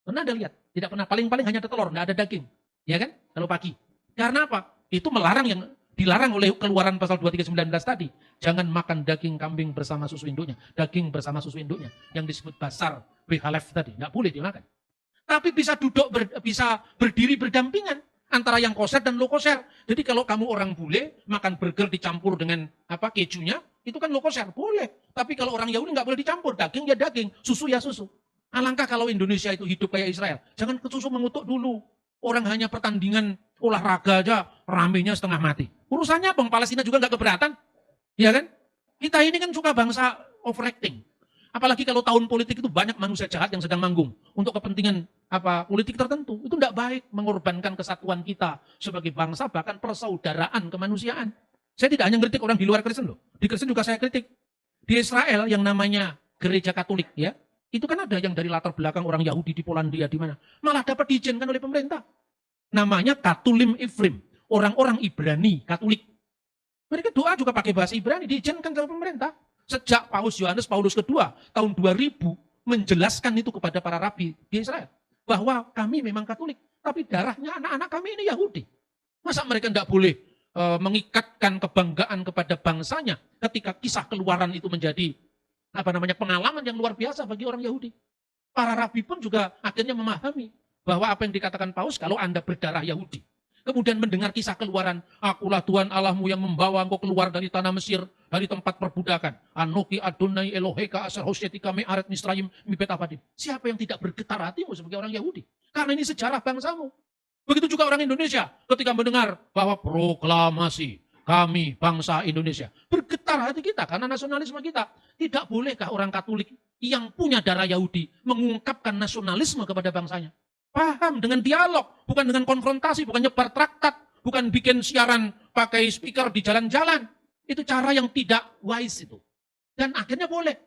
B: Pernah Anda lihat? Tidak pernah. Paling-paling hanya ada telur, tidak ada daging. Ya kan? Kalau pagi. Karena apa? Itu melarang yang dilarang oleh Keluaran pasal 23:19 tadi. Jangan makan daging kambing bersama susu induknya. Daging bersama susu induknya. Yang disebut basar, behalef tadi. Tidak boleh dimakan. Tapi bisa bisa berdiri berdampingan antara yang kosher dan low kosher. Jadi kalau kamu orang bule, makan burger dicampur dengan kejunya, itu kan low kosher. Boleh. Tapi kalau orang Yahudi nggak boleh dicampur. Daging ya daging, susu ya susu. Alangkah kalau Indonesia itu hidup kayak Israel. Jangan ke susu mengutuk dulu. Orang hanya pertandingan olahraga aja ramenya setengah mati. Urusannya Bang Palestina juga nggak keberatan. Ya kan? Kita ini kan suka bangsa overacting. Apalagi kalau tahun politik itu banyak manusia jahat yang sedang manggung untuk kepentingan politik tertentu. Itu tidak baik mengorbankan kesatuan kita sebagai bangsa, bahkan persaudaraan kemanusiaan. Saya tidak hanya kritik orang di luar Kristen loh. Di Kristen juga saya kritik. Di Israel yang namanya gereja Katolik ya, itu kan ada yang dari latar belakang orang Yahudi di Polandia di mana. Malah dapat diizinkan oleh pemerintah. Namanya Katulim Ifrim, orang-orang Ibrani Katolik. Mereka doa juga pakai bahasa Ibrani, diizinkan oleh pemerintah. Sejak Yohanes Paulus II tahun 2000 menjelaskan itu kepada para rabi di Israel. Bahwa kami memang Katolik, tapi darahnya anak-anak kami ini Yahudi. Masa mereka tidak boleh mengikatkan kebanggaan kepada bangsanya ketika kisah Keluaran itu menjadi pengalaman yang luar biasa bagi orang Yahudi. Para rabi pun juga akhirnya memahami bahwa apa yang dikatakan Paulus, kalau Anda berdarah Yahudi, kemudian mendengar kisah Keluaran, akulah Tuhan Allahmu yang membawa engkau keluar dari tanah Mesir, dari tempat perbudakan. Anoki Adonai Eloheka asar hosyetika me'aret Misraim mibet abadim. Siapa yang tidak bergetar hatimu sebagai orang Yahudi? Karena ini sejarah bangsamu. Begitu juga orang Indonesia ketika mendengar bahwa proklamasi kami bangsa Indonesia. Bergetar hati kita karena nasionalisme kita. Tidak bolehkah orang Katolik yang punya darah Yahudi mengungkapkan nasionalisme kepada bangsanya? Paham dengan dialog, bukan dengan konfrontasi, bukan nyebar traktat, bukan bikin siaran pakai speaker di jalan-jalan. Itu cara yang tidak wise itu. Dan akhirnya boleh.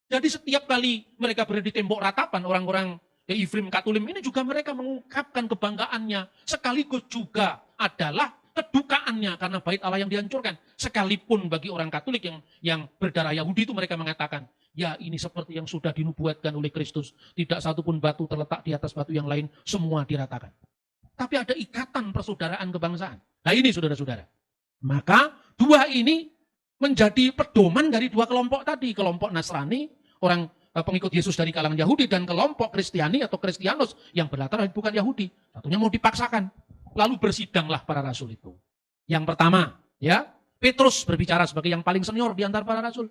B: Jadi setiap kali mereka berada di tembok ratapan, orang-orang Ifrim Katulim ini juga mereka mengungkapkan kebanggaannya. Sekaligus juga adalah kedukaannya karena bait Allah yang dihancurkan. Sekalipun bagi orang Katolik yang berdarah Yahudi itu mereka mengatakan, ya ini seperti yang sudah dinubuatkan oleh Kristus. Tidak satupun batu terletak di atas batu yang lain, semua diratakan. Tapi ada ikatan persaudaraan kebangsaan. Nah ini saudara-saudara. Maka dua ini menjadi pedoman dari dua kelompok tadi. Kelompok Nasrani, orang pengikut Yesus dari kalangan Yahudi, dan kelompok Kristiani atau Kristianos yang berlatar bukan Yahudi. Satunya mau dipaksakan. Lalu bersidanglah para rasul itu. Yang pertama, ya, Petrus berbicara sebagai yang paling senior di antara para rasul.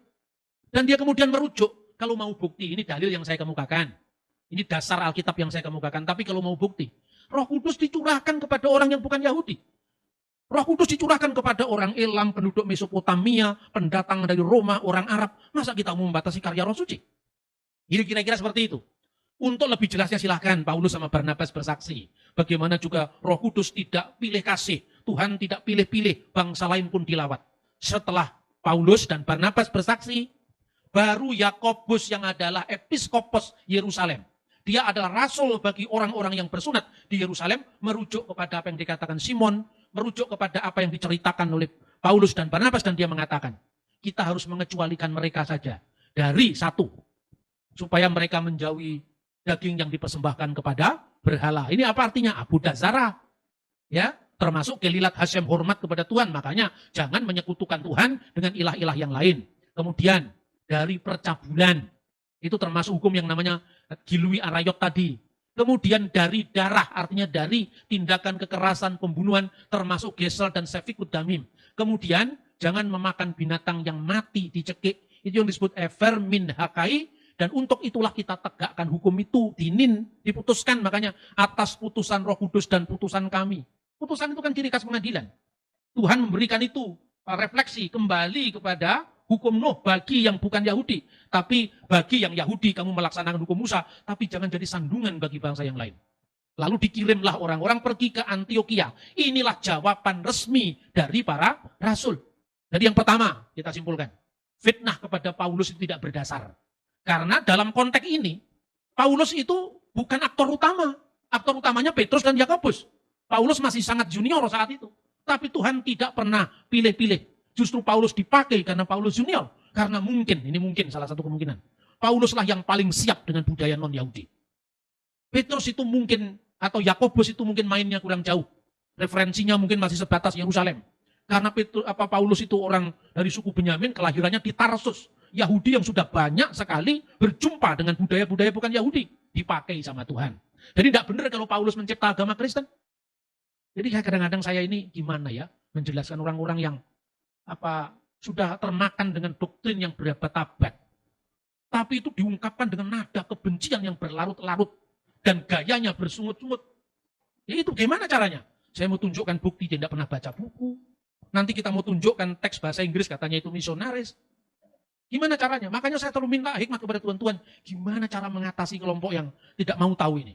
B: Dan dia kemudian merujuk, kalau mau bukti, ini dalil yang saya kemukakan. Ini dasar Alkitab yang saya kemukakan. Tapi kalau mau bukti, Roh Kudus dicurahkan kepada orang yang bukan Yahudi. Roh Kudus dicurahkan kepada orang Elam, penduduk Mesopotamia, pendatang dari Roma, orang Arab. Masa kita mau membatasi karya Roh Suci? Ini kira-kira seperti itu. Untuk lebih jelasnya silahkan Paulus sama Barnabas bersaksi. Bagaimana juga Roh Kudus tidak pilih kasih. Tuhan tidak pilih-pilih, bangsa lain pun dilawat. Setelah Paulus dan Barnabas bersaksi, baru Yakobus yang adalah episkopos Yerusalem. Dia adalah rasul bagi orang-orang yang bersunat di Yerusalem, merujuk kepada apa yang dikatakan Simon, merujuk kepada apa yang diceritakan oleh Paulus dan Barnabas, dan dia mengatakan, kita harus mengecualikan mereka saja dari satu, supaya mereka menjauhi daging yang dipersembahkan kepada berhala. Ini apa artinya? Abu Dazara. Ya, termasuk kelilat Hashem, hormat kepada Tuhan. Makanya jangan menyekutukan Tuhan dengan ilah-ilah yang lain. Kemudian dari percabulan, itu termasuk hukum yang namanya Gilui Arayot tadi. Kemudian dari darah, artinya dari tindakan kekerasan, pembunuhan, termasuk gesel dan sefikut damim. Kemudian jangan memakan binatang yang mati, dicekik. Itu yang disebut efer min hakai. Dan untuk itulah kita tegakkan hukum itu, dinin, diputuskan. Makanya atas putusan Roh Kudus dan putusan kami. Putusan itu kan ciri khas pengadilan. Tuhan memberikan itu, refleksi kembali kepada hukum Nuh bagi yang bukan Yahudi. Tapi bagi yang Yahudi kamu melaksanakan hukum Musa, tapi jangan jadi sandungan bagi bangsa yang lain. Lalu dikirimlah orang-orang pergi ke Antioquia. Inilah jawaban resmi dari para rasul. Jadi yang pertama kita simpulkan, fitnah kepada Paulus itu tidak berdasar. Karena dalam konteks ini, Paulus itu bukan aktor utama. Aktor utamanya Petrus dan Yakobus. Paulus masih sangat junior saat itu. Tapi Tuhan tidak pernah pilih-pilih. Justru Paulus dipakai karena Paulus junior. Karena mungkin, ini mungkin salah satu kemungkinan. Pauluslah yang paling siap dengan budaya non-Yahudi. Petrus itu mungkin, atau Yakobus itu mungkin mainnya kurang jauh. Referensinya mungkin masih sebatas Yerusalem. Karena Paulus itu orang dari suku Benyamin, kelahirannya di Tarsus. Yahudi yang sudah banyak sekali berjumpa dengan budaya-budaya bukan Yahudi. Dipakai sama Tuhan. Jadi tidak benar kalau Paulus mencipta agama Kristen. Jadi kadang-kadang saya ini gimana ya, menjelaskan orang-orang yang sudah termakan dengan doktrin yang berabad-abad. Tapi itu diungkapkan dengan nada kebencian yang berlarut-larut. Dan gayanya bersungut-sungut. Ya itu gimana caranya? Saya mau tunjukkan bukti dia tidak pernah baca buku. Nanti kita mau tunjukkan teks bahasa Inggris katanya itu misionaris. Gimana caranya? Makanya saya selalu minta hikmat kepada Tuhan. Gimana cara mengatasi kelompok yang tidak mau tahu ini?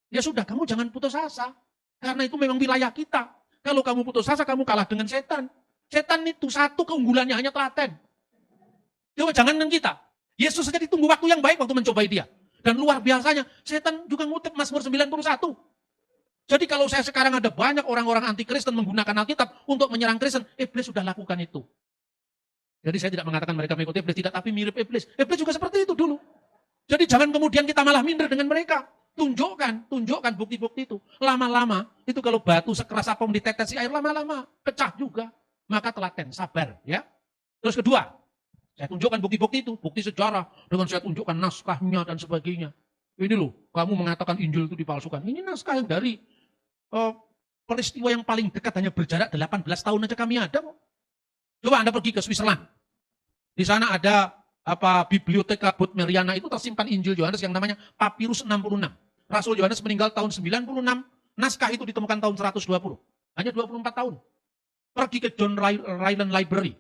B: Ya sudah, kamu jangan putus asa. Karena itu memang wilayah kita. Kalau kamu putus asa, kamu kalah dengan setan. Setan itu satu keunggulannya hanya telaten. Coba jangan dengan kita. Yesus saja ditunggu waktu yang baik waktu mencobai dia. Dan luar biasanya, setan juga ngutip Mazmur 91. Jadi kalau saya sekarang ada banyak orang-orang anti-Kristen menggunakan Alkitab untuk menyerang Kristen, iblis sudah lakukan itu. Jadi saya tidak mengatakan mereka mengikuti iblis, tidak, tapi mirip iblis. Iblis juga seperti itu dulu. Jadi jangan kemudian kita malah minder dengan mereka. Tunjukkan bukti-bukti itu. Lama-lama, itu kalau batu sekeras apapun ditetesi air, lama-lama pecah juga. Maka telaten, sabar. Ya. Terus kedua, saya tunjukkan bukti-bukti itu. Bukti sejarah, dengan saya tunjukkan naskahnya dan sebagainya. Ini loh, kamu mengatakan Injil itu dipalsukan. Ini naskah yang dari peristiwa yang paling dekat, hanya berjarak 18 tahun aja kami ada kok. Coba Anda pergi ke Switzerland. Di sana ada Biblioteka Bodmeriana, itu tersimpan Injil Yohanes yang namanya Papirus 66. Rasul Yohanes meninggal tahun 96, naskah itu ditemukan tahun 120. Hanya 24 tahun. Pergi ke John Ryland Library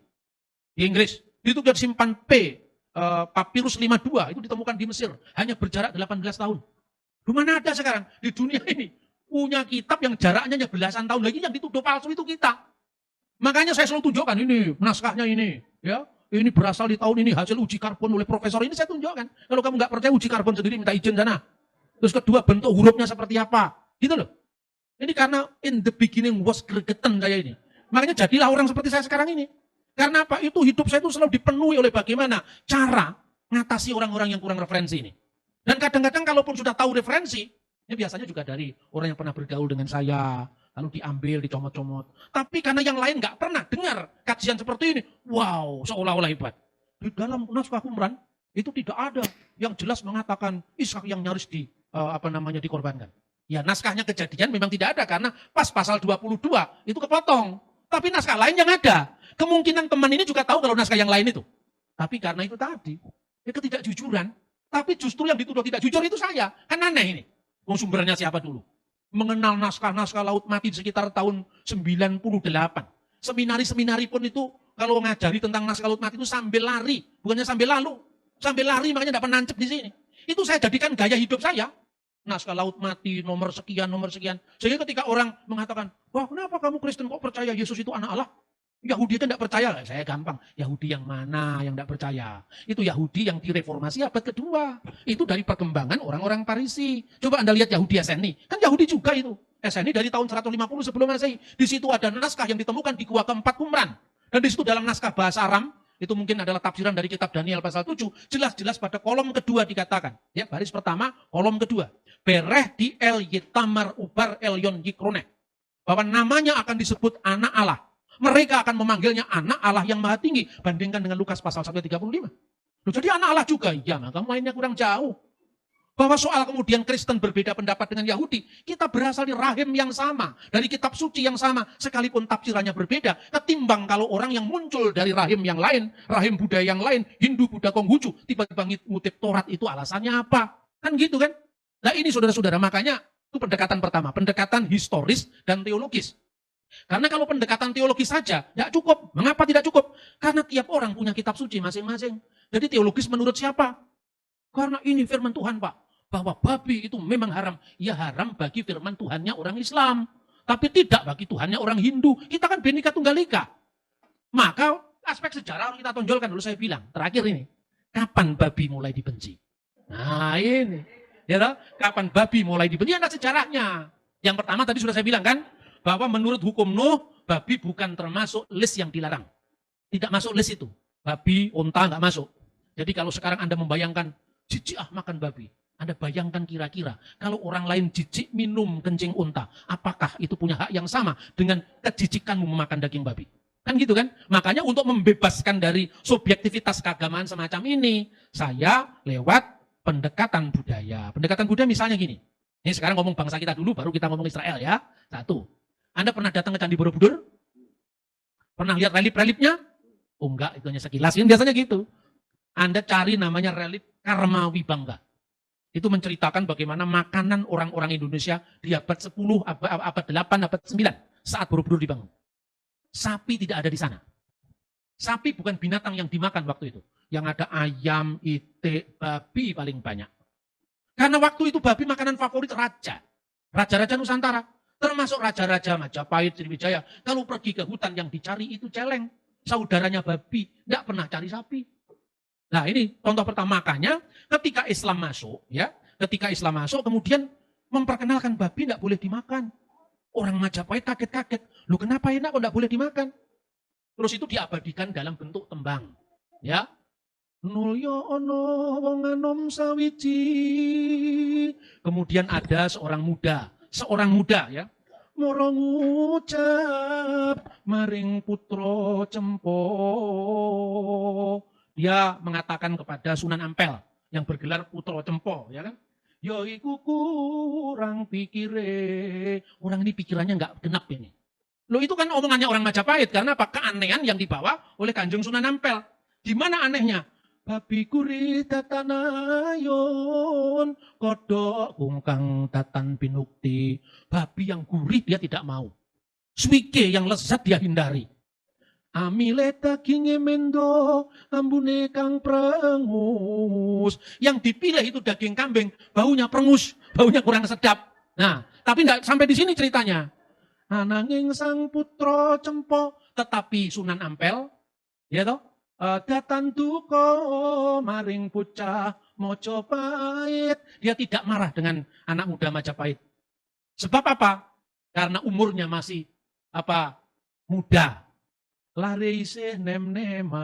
B: di Inggris. Itu sudah disimpan Papirus 52, itu ditemukan di Mesir. Hanya berjarak 18 tahun. Di mana ada sekarang? Di dunia ini. Punya kitab yang jaraknya hanya belasan tahun lagi, yang dituduh palsu itu kita. Makanya saya selalu tunjukkan ini, naskahnya ini. Ya, ini berasal di tahun ini, hasil uji karbon oleh profesor ini saya tunjukkan. Kalau kamu nggak percaya uji karbon sendiri, minta izin sana. Terus kedua, bentuk hurufnya seperti apa. Gitu loh. Ini karena in the beginning was gregetan saya ini. Makanya jadilah orang seperti saya sekarang ini. Karena apa? Itu hidup saya itu selalu dipenuhi oleh bagaimana cara ngatasi orang-orang yang kurang referensi ini. Dan kadang-kadang kalaupun sudah tahu referensi, ini biasanya juga dari orang yang pernah bergaul dengan saya, lalu diambil, dicomot-comot. Tapi karena yang lain nggak pernah dengar kajian seperti ini, wow, seolah-olah hebat. Di dalam naskah Qumran itu tidak ada yang jelas mengatakan Ishak yang nyaris dikorbankan. Ya naskahnya Kejadian memang tidak ada karena pas pasal 22 itu kepotong. Tapi naskah lain yang ada. Kemungkinan teman ini juga tahu kalau naskah yang lain itu. Tapi karena itu tadi, ya ketidakjujuran. Tapi justru yang dituduh tidak jujur itu saya. Kan aneh ini. Sumbernya siapa dulu? Mengenal naskah-naskah Laut Mati sekitar tahun 98. Seminari-seminari pun itu kalau ngajari tentang naskah Laut Mati itu sambil lari. Bukannya sambil lalu. Sambil lari makanya tidak pernah nancep di sini. Itu saya jadikan gaya hidup saya. Naskah Laut Mati nomor sekian, nomor sekian. Sehingga ketika orang mengatakan, wah kenapa kamu Kristen kok percaya Yesus itu anak Allah? Yahudi itu tidak percaya. Saya gampang. Yahudi yang mana yang tidak percaya? Itu Yahudi yang direformasi abad kedua. Itu dari perkembangan orang-orang Parisi. Coba Anda lihat Yahudi Eseni. Kan Yahudi juga itu. Eseni dari tahun 150 sebelum Masehi. Di situ ada naskah yang ditemukan di gua keempat Qumran. Dan di situ dalam naskah bahasa Aram, itu mungkin adalah tafsiran dari kitab Daniel pasal 7. Jelas-jelas pada kolom kedua dikatakan. Ya, baris pertama, kolom kedua. Bereh di el yitamar ubar elyon yikroneh. Bahwa namanya akan disebut anak Allah. Mereka akan memanggilnya anak Allah yang maha tinggi. Bandingkan dengan Lukas pasal 1:35. Loh, jadi anak Allah juga. Ya, maka mainnya kurang jauh. Bahwa soal kemudian Kristen berbeda pendapat dengan Yahudi. Kita berasal dari rahim yang sama. Dari kitab suci yang sama. Sekalipun tafsirannya berbeda. Ketimbang kalau orang yang muncul dari rahim yang lain. Rahim Buddha yang lain. Hindu, Buddha, Konghucu. Tiba-tiba ngutip Taurat itu alasannya apa? Kan gitu kan? Nah ini saudara-saudara, makanya itu pendekatan pertama, pendekatan historis dan teologis. Karena kalau pendekatan teologis saja, tidak cukup. Mengapa tidak cukup? Karena tiap orang punya kitab suci masing-masing. Jadi teologis menurut siapa? Karena ini firman Tuhan Pak, bahwa babi itu memang haram. Ya haram bagi firman Tuhannya orang Islam. Tapi tidak bagi Tuhannya orang Hindu. Kita kan Bhinneka Tunggal Ika. Maka aspek sejarah harus kita tonjolkan dulu saya bilang. Terakhir ini, kapan babi mulai dibenci? Nah ini. Ya, kapan babi mulai dibenci? Ada sejarahnya. Yang pertama tadi sudah saya bilang kan, bahwa menurut hukum Nuh, babi bukan termasuk list yang dilarang. Tidak masuk list itu. Babi, unta nggak masuk. Jadi kalau sekarang Anda membayangkan, jijik makan babi. Anda bayangkan kira-kira, kalau orang lain jijik minum kencing unta, apakah itu punya hak yang sama dengan kejijikanmu memakan daging babi? Kan gitu kan? Makanya untuk membebaskan dari subjektivitas keagamaan semacam ini, saya lewat pendekatan budaya. Pendekatan budaya misalnya gini. Ini sekarang ngomong bangsa kita dulu, baru kita ngomong Israel ya. Satu. Anda pernah datang ke Candi Borobudur? Pernah lihat relief-reliefnya? Oh enggak, itu hanya sekilas. Ini biasanya gitu. Anda cari namanya relief Karma Wibangga. Itu menceritakan bagaimana makanan orang-orang Indonesia di abad 10, abad 8, abad 9 saat Borobudur dibangun. Sapi tidak ada di sana. Sapi bukan binatang yang dimakan waktu itu. Yang ada ayam, itik, babi paling banyak. Karena waktu itu babi makanan favorit raja. Raja-raja Nusantara. Termasuk raja-raja Majapahit, Sriwijaya. Kalau pergi ke hutan yang dicari itu celeng. Saudaranya babi. Tidak pernah cari sapi. Nah ini contoh pertama. Makanya ketika Islam masuk. Ya, ketika Islam masuk kemudian memperkenalkan babi tidak boleh dimakan. Orang Majapahit kaget-kaget. Loh kenapa enak kok tidak boleh dimakan? Terus itu diabadikan dalam bentuk tembang. Ya. Nulyo ono wong anom sawiji. Kemudian ada seorang muda ya. Moro ngucap maring putra Cempo. Dia mengatakan kepada Sunan Ampel yang bergelar Putra Cempo, ya kan? Yo iku kurang pikire. Orang ini pikirannya enggak genap ini. Loh itu kan omongannya orang Majapahit karena apa? Keanehan yang dibawa oleh Kanjeng Sunan Ampel. Di mana anehnya? Babi kuri tatanayon, kodok kungkang tatan binukti. Babi yang gurih dia tidak mau. Swike yang lezat dia hindari. Amile daginge mendo, ambune kang prengus. Yang dipilih itu daging kambing, baunya prengus, baunya kurang sedap. Nah, tapi enggak sampai di sini ceritanya. Ananging sang putra Cempo, tetapi Sunan Ampel, ya toh, datan duko maring bocah Mojopahit. Dia tidak marah dengan anak muda Majapahit. Sebab apa? Karena umurnya masih muda. Lare isih nem-neman.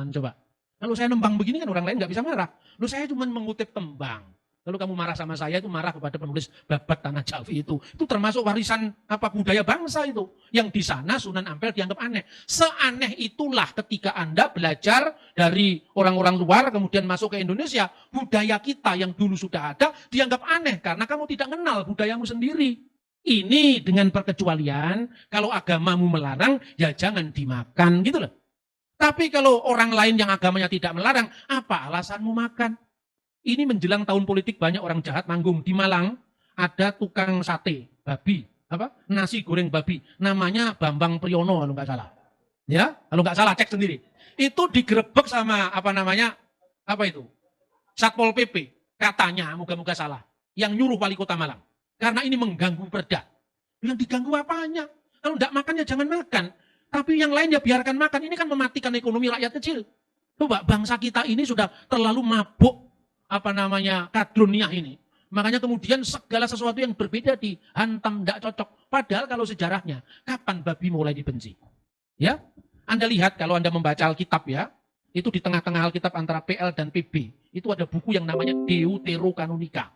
B: Coba. Kalau saya nembang begini kan orang lain nggak bisa marah. Loh saya cuma mengutip tembang. Lalu kamu marah sama saya itu marah kepada penulis Babat Tanah Jawi itu. Itu termasuk warisan budaya bangsa itu. Yang di sana Sunan Ampel dianggap aneh. Seaneh itulah ketika Anda belajar dari orang-orang luar kemudian masuk ke Indonesia. Budaya kita yang dulu sudah ada dianggap aneh karena kamu tidak kenal budayamu sendiri. Ini dengan perkecualian kalau agamamu melarang ya jangan dimakan gitu loh. Tapi kalau orang lain yang agamanya tidak melarang, apa alasanmu makan? Ini menjelang tahun politik banyak orang jahat manggung. Di Malang ada tukang sate babi, nasi goreng babi. Namanya Bambang Priyono kalau nggak salah. Ya, kalau nggak salah cek sendiri. Itu digerebek sama Satpol PP. Katanya, moga-moga salah. Yang nyuruh wali kota Malang. Karena ini mengganggu perda. Yang diganggu apanya? Kalau nggak makan ya jangan makan. Tapi yang lain ya biarkan makan. Ini kan mematikan ekonomi rakyat kecil. Coba bangsa kita ini sudah terlalu mabuk kadroniah ini. Makanya kemudian segala sesuatu yang berbeda dihantam, tidak cocok. Padahal kalau sejarahnya, kapan babi mulai dibenci? Ya, Anda lihat kalau Anda membaca Alkitab ya, itu di tengah-tengah Alkitab antara PL dan PB, itu ada buku yang namanya Deuterokanonika.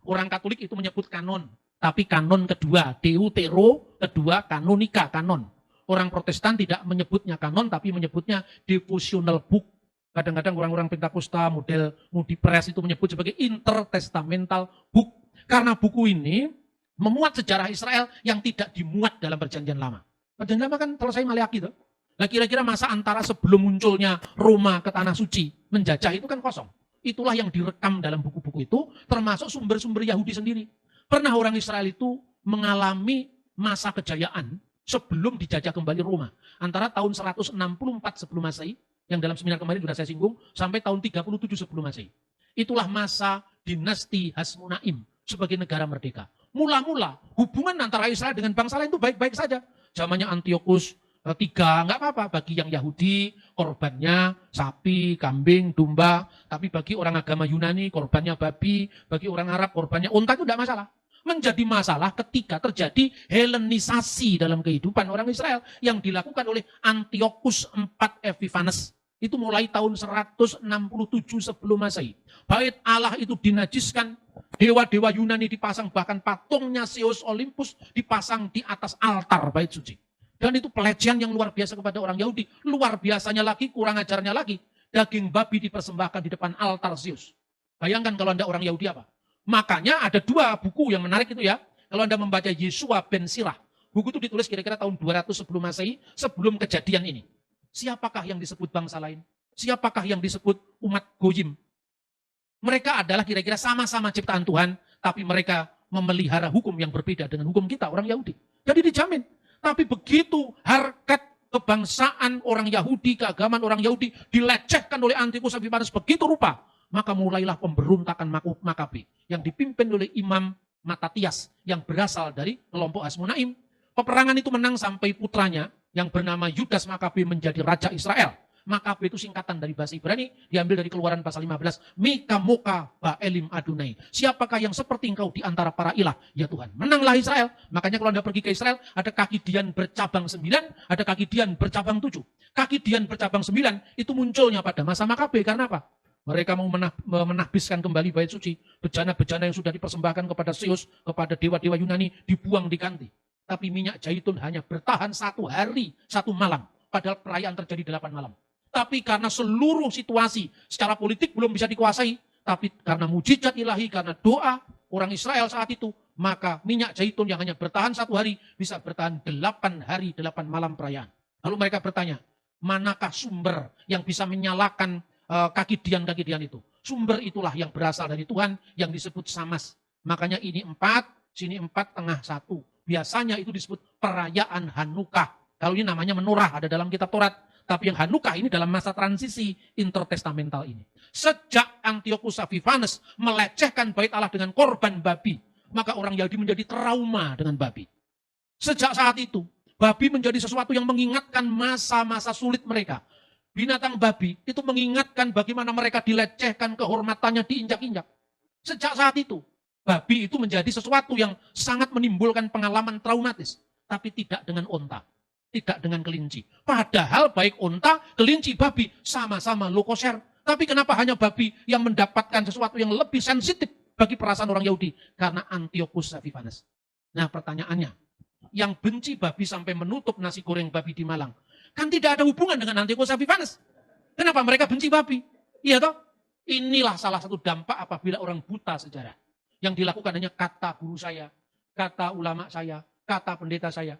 B: Orang Katolik itu menyebut kanon, tapi kanon kedua, Deutero kedua, kanonika, kanon. Orang Protestan tidak menyebutnya kanon, tapi menyebutnya devotional book. Kadang-kadang orang-orang Pentakosta model Moody Press itu menyebut sebagai intertestamental book. Karena buku ini memuat sejarah Israel yang tidak dimuat dalam perjanjian lama. Perjanjian lama kan selesai Maleakhi. Nah kira-kira masa antara sebelum munculnya Roma ke Tanah Suci menjajah itu kan kosong. Itulah yang direkam dalam buku-buku itu, termasuk sumber-sumber Yahudi sendiri. Pernah orang Israel itu mengalami masa kejayaan sebelum dijajah kembali Roma. Antara tahun 164 sebelum Masehi, yang dalam seminar kemarin sudah saya singgung, sampai tahun 37 sebelum Masehi. Itulah masa dinasti Hasmonaim sebagai negara merdeka. Mula-mula hubungan antara Israel dengan bangsa lain itu baik-baik saja. Zamannya Antiochus III, nggak apa-apa. Bagi yang Yahudi, korbannya sapi, kambing, domba. Tapi bagi orang agama Yunani, korbannya babi. Bagi orang Arab, korbannya unta, itu tidak masalah. Menjadi masalah ketika terjadi Helenisasi dalam kehidupan orang Israel yang dilakukan oleh Antiochus IV Epiphanes. Itu mulai tahun 167 sebelum Masehi. Bait Allah itu dinajiskan, dewa-dewa Yunani dipasang, bahkan patungnya Zeus Olympus dipasang di atas altar bait suci. Dan itu pelecehan yang luar biasa kepada orang Yahudi. Luar biasanya lagi, kurang ajarnya lagi, daging babi dipersembahkan di depan altar Zeus. Bayangkan kalau Anda orang Yahudi apa? Makanya ada dua buku yang menarik itu ya. Kalau Anda membaca Yeshua ben Sirah, buku itu ditulis kira-kira tahun 200 sebelum Masehi, sebelum kejadian ini. Siapakah yang disebut bangsa lain? Siapakah yang disebut umat Goyim? Mereka adalah kira-kira sama-sama ciptaan Tuhan, tapi mereka memelihara hukum yang berbeda dengan hukum kita, orang Yahudi. Jadi dijamin. Tapi begitu harkat kebangsaan orang Yahudi, keagamaan orang Yahudi dilecehkan oleh Antiochus Epiphanes begitu rupa, maka mulailah pemberontakan Makabe yang dipimpin oleh Imam Matatias yang berasal dari kelompok Hasmonaim. Peperangan itu menang sampai putranya yang bernama Yudas Makabe menjadi raja Israel. Makabe itu singkatan dari bahasa Ibrani, diambil dari Keluaran pasal 15. Mika Moka Ba'elim Adonai. Siapakah yang seperti engkau di antara para ilah? Ya Tuhan, menanglah Israel. Makanya kalau Anda pergi ke Israel, ada kaki Dian bercabang 9, ada kaki Dian bercabang 7. Kaki Dian bercabang 9 itu munculnya pada masa Makabe. Karena apa? Mereka mau menahbiskan kembali bait suci. Bejana-bejana yang sudah dipersembahkan kepada Zeus, kepada dewa-dewa Yunani, dibuang diganti. Tapi minyak zaitun hanya bertahan 1 hari, 1 malam. Padahal perayaan terjadi 8 malam. Tapi karena seluruh situasi secara politik belum bisa dikuasai, tapi karena mujizat ilahi, karena doa orang Israel saat itu, maka minyak zaitun yang hanya bertahan 1 hari, bisa bertahan 8 hari, 8 malam perayaan. Lalu mereka bertanya, manakah sumber yang bisa menyalakan kaki Dian itu? Sumber itulah yang berasal dari Tuhan, yang disebut Samas. Makanya ini 4, sini 4 tengah 1. Biasanya itu disebut perayaan Hanukah. Kalau ini namanya menorah, ada dalam kitab Taurat. Tapi yang Hanukah ini dalam masa transisi intertestamental ini. Sejak Antiochus Epiphanes melecehkan bait Allah dengan korban babi, maka orang Yahudi menjadi trauma dengan babi. Sejak saat itu, babi menjadi sesuatu yang mengingatkan masa-masa sulit mereka. Binatang babi itu mengingatkan bagaimana mereka dilecehkan, kehormatannya diinjak-injak. Sejak saat itu, babi itu menjadi sesuatu yang sangat menimbulkan pengalaman traumatis. Tapi tidak dengan onta. Tidak dengan kelinci. Padahal baik unta, kelinci, babi sama-sama low kosher. Tapi kenapa hanya babi yang mendapatkan sesuatu yang lebih sensitif bagi perasaan orang Yahudi? Karena Antiochus Epiphanes. Nah pertanyaannya, yang benci babi sampai menutup nasi goreng babi di Malang, kan tidak ada hubungan dengan Antiochus Epiphanes. Kenapa mereka benci babi? Iya toh? Inilah salah satu dampak apabila orang buta sejarah. Yang dilakukan hanya kata guru saya, kata ulama saya, kata pendeta saya.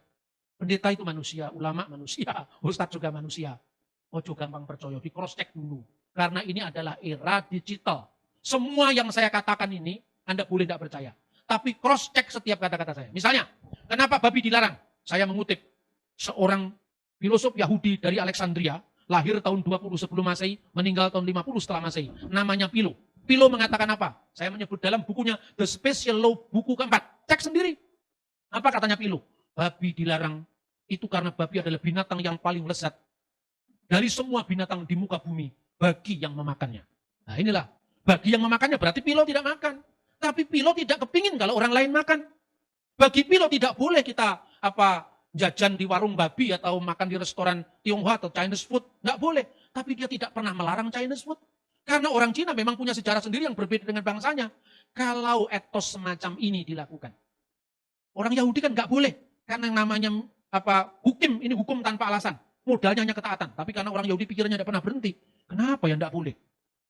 B: Pendeta itu manusia, ulama manusia, ustadz juga manusia. Ojo gampang percaya, di cross check dulu. Karena ini adalah era digital. Semua yang saya katakan ini, Anda boleh tidak percaya. Tapi cross check setiap kata-kata saya. Misalnya, kenapa babi dilarang? Saya mengutip seorang filosof Yahudi dari Alexandria, lahir tahun 20 sebelum Masehi, meninggal tahun 50 setelah Masehi. Namanya Philo. Philo mengatakan apa? Saya menyebut dalam bukunya The Special Law, buku keempat. Cek sendiri. Apa katanya Philo? Babi dilarang itu karena babi adalah binatang yang paling lezat dari semua binatang di muka bumi bagi yang memakannya. Nah inilah, bagi yang memakannya berarti Philo tidak makan. Tapi Philo tidak kepingin kalau orang lain makan. Bagi Philo tidak boleh kita jajan di warung babi atau makan di restoran Tionghoa atau Chinese food. Nggak boleh. Tapi dia tidak pernah melarang Chinese food. Karena orang Cina memang punya sejarah sendiri yang berbeda dengan bangsanya. Kalau etos semacam ini dilakukan. Orang Yahudi kan nggak boleh. Karena yang namanya hukum, ini hukum tanpa alasan. Modalnya hanya ketaatan. Tapi karena orang Yahudi pikirannya tidak pernah berhenti. Kenapa ya tidak boleh?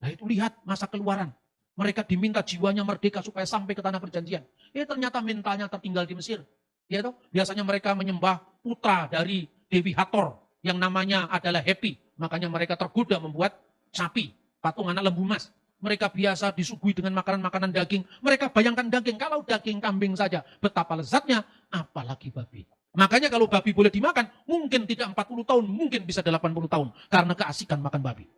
B: Nah itu lihat masa keluaran. Mereka diminta jiwanya merdeka supaya sampai ke tanah perjanjian. Ternyata mentalnya tertinggal di Mesir. Ya toh? Biasanya mereka menyembah putra dari Dewi Hathor. Yang namanya adalah Happy. Makanya mereka tergoda membuat sapi. Patung anak lembu emas. Mereka biasa disuguhi dengan makanan-makanan daging. Mereka bayangkan daging. Kalau daging kambing saja betapa lezatnya. Apalagi babi. Makanya kalau babi boleh dimakan, mungkin tidak 40 tahun, mungkin bisa 80 tahun. Karena keasikan makan babi.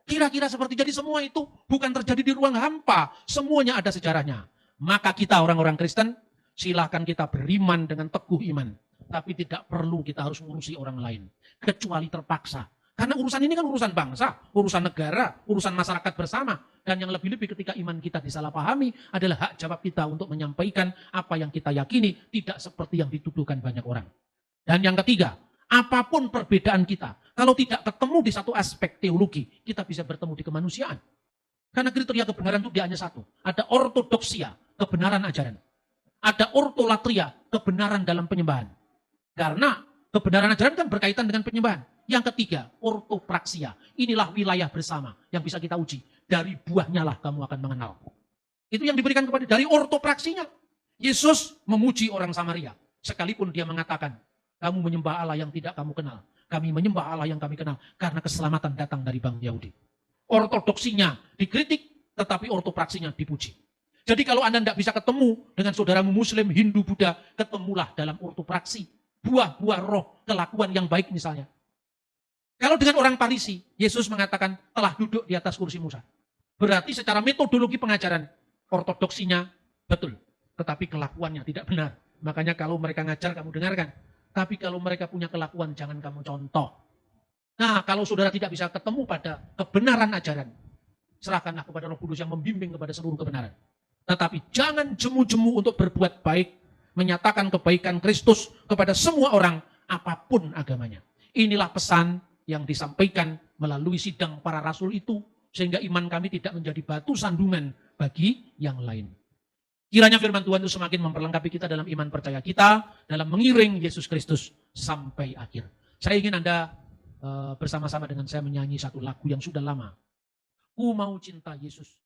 B: Kira-kira seperti jadi semua itu bukan terjadi di ruang hampa. Semuanya ada sejarahnya. Maka kita orang-orang Kristen, silakan kita beriman dengan teguh iman. Tapi tidak perlu kita harus mengurusi orang lain. Kecuali terpaksa. Karena urusan ini kan urusan bangsa, urusan negara, urusan masyarakat bersama. Dan yang lebih-lebih ketika iman kita disalahpahami adalah hak jawab kita untuk menyampaikan apa yang kita yakini, tidak seperti yang dituduhkan banyak orang. Dan yang ketiga, apapun perbedaan kita, kalau tidak ketemu di satu aspek teologi, kita bisa bertemu di kemanusiaan. Karena kriteria kebenaran itu dia hanya satu. Ada ortodoksia, kebenaran ajaran. Ada ortolatria, kebenaran dalam penyembahan. Karena kebenaran ajaran kan berkaitan dengan penyembahan. Yang ketiga, ortopraksia. Inilah wilayah bersama yang bisa kita uji. Dari buahnya lah kamu akan mengenal. Itu yang diberikan kepada dari ortopraksinya. Yesus memuji orang Samaria. Sekalipun dia mengatakan, kamu menyembah Allah yang tidak kamu kenal. Kami menyembah Allah yang kami kenal. Karena keselamatan datang dari bangsa Yahudi. Ortodoksinya dikritik, tetapi ortopraksinya dipuji. Jadi kalau Anda tidak bisa ketemu dengan saudaramu Muslim, Hindu, Buddha, ketemulah dalam ortopraksi. Buah-buah roh, kelakuan yang baik misalnya. Kalau dengan orang Farisi, Yesus mengatakan telah duduk di atas kursi Musa. Berarti secara metodologi pengajaran, ortodoksinya betul. Tetapi kelakuannya tidak benar. Makanya kalau mereka ngajar, kamu dengarkan. Tapi kalau mereka punya kelakuan, jangan kamu contoh. Nah, kalau saudara tidak bisa ketemu pada kebenaran ajaran, serahkanlah kepada Roh Kudus yang membimbing kepada seluruh kebenaran. Tetapi jangan jemu-jemu untuk berbuat baik, menyatakan kebaikan Kristus kepada semua orang, apapun agamanya. Inilah pesan yang disampaikan melalui sidang para rasul itu, sehingga iman kami tidak menjadi batu sandungan bagi yang lain. Kiranya firman Tuhan itu semakin memperlengkapi kita dalam iman percaya kita, dalam mengiring Yesus Kristus sampai akhir. Saya ingin Anda bersama-sama dengan saya menyanyi satu lagu yang sudah lama. Ku mau cinta Yesus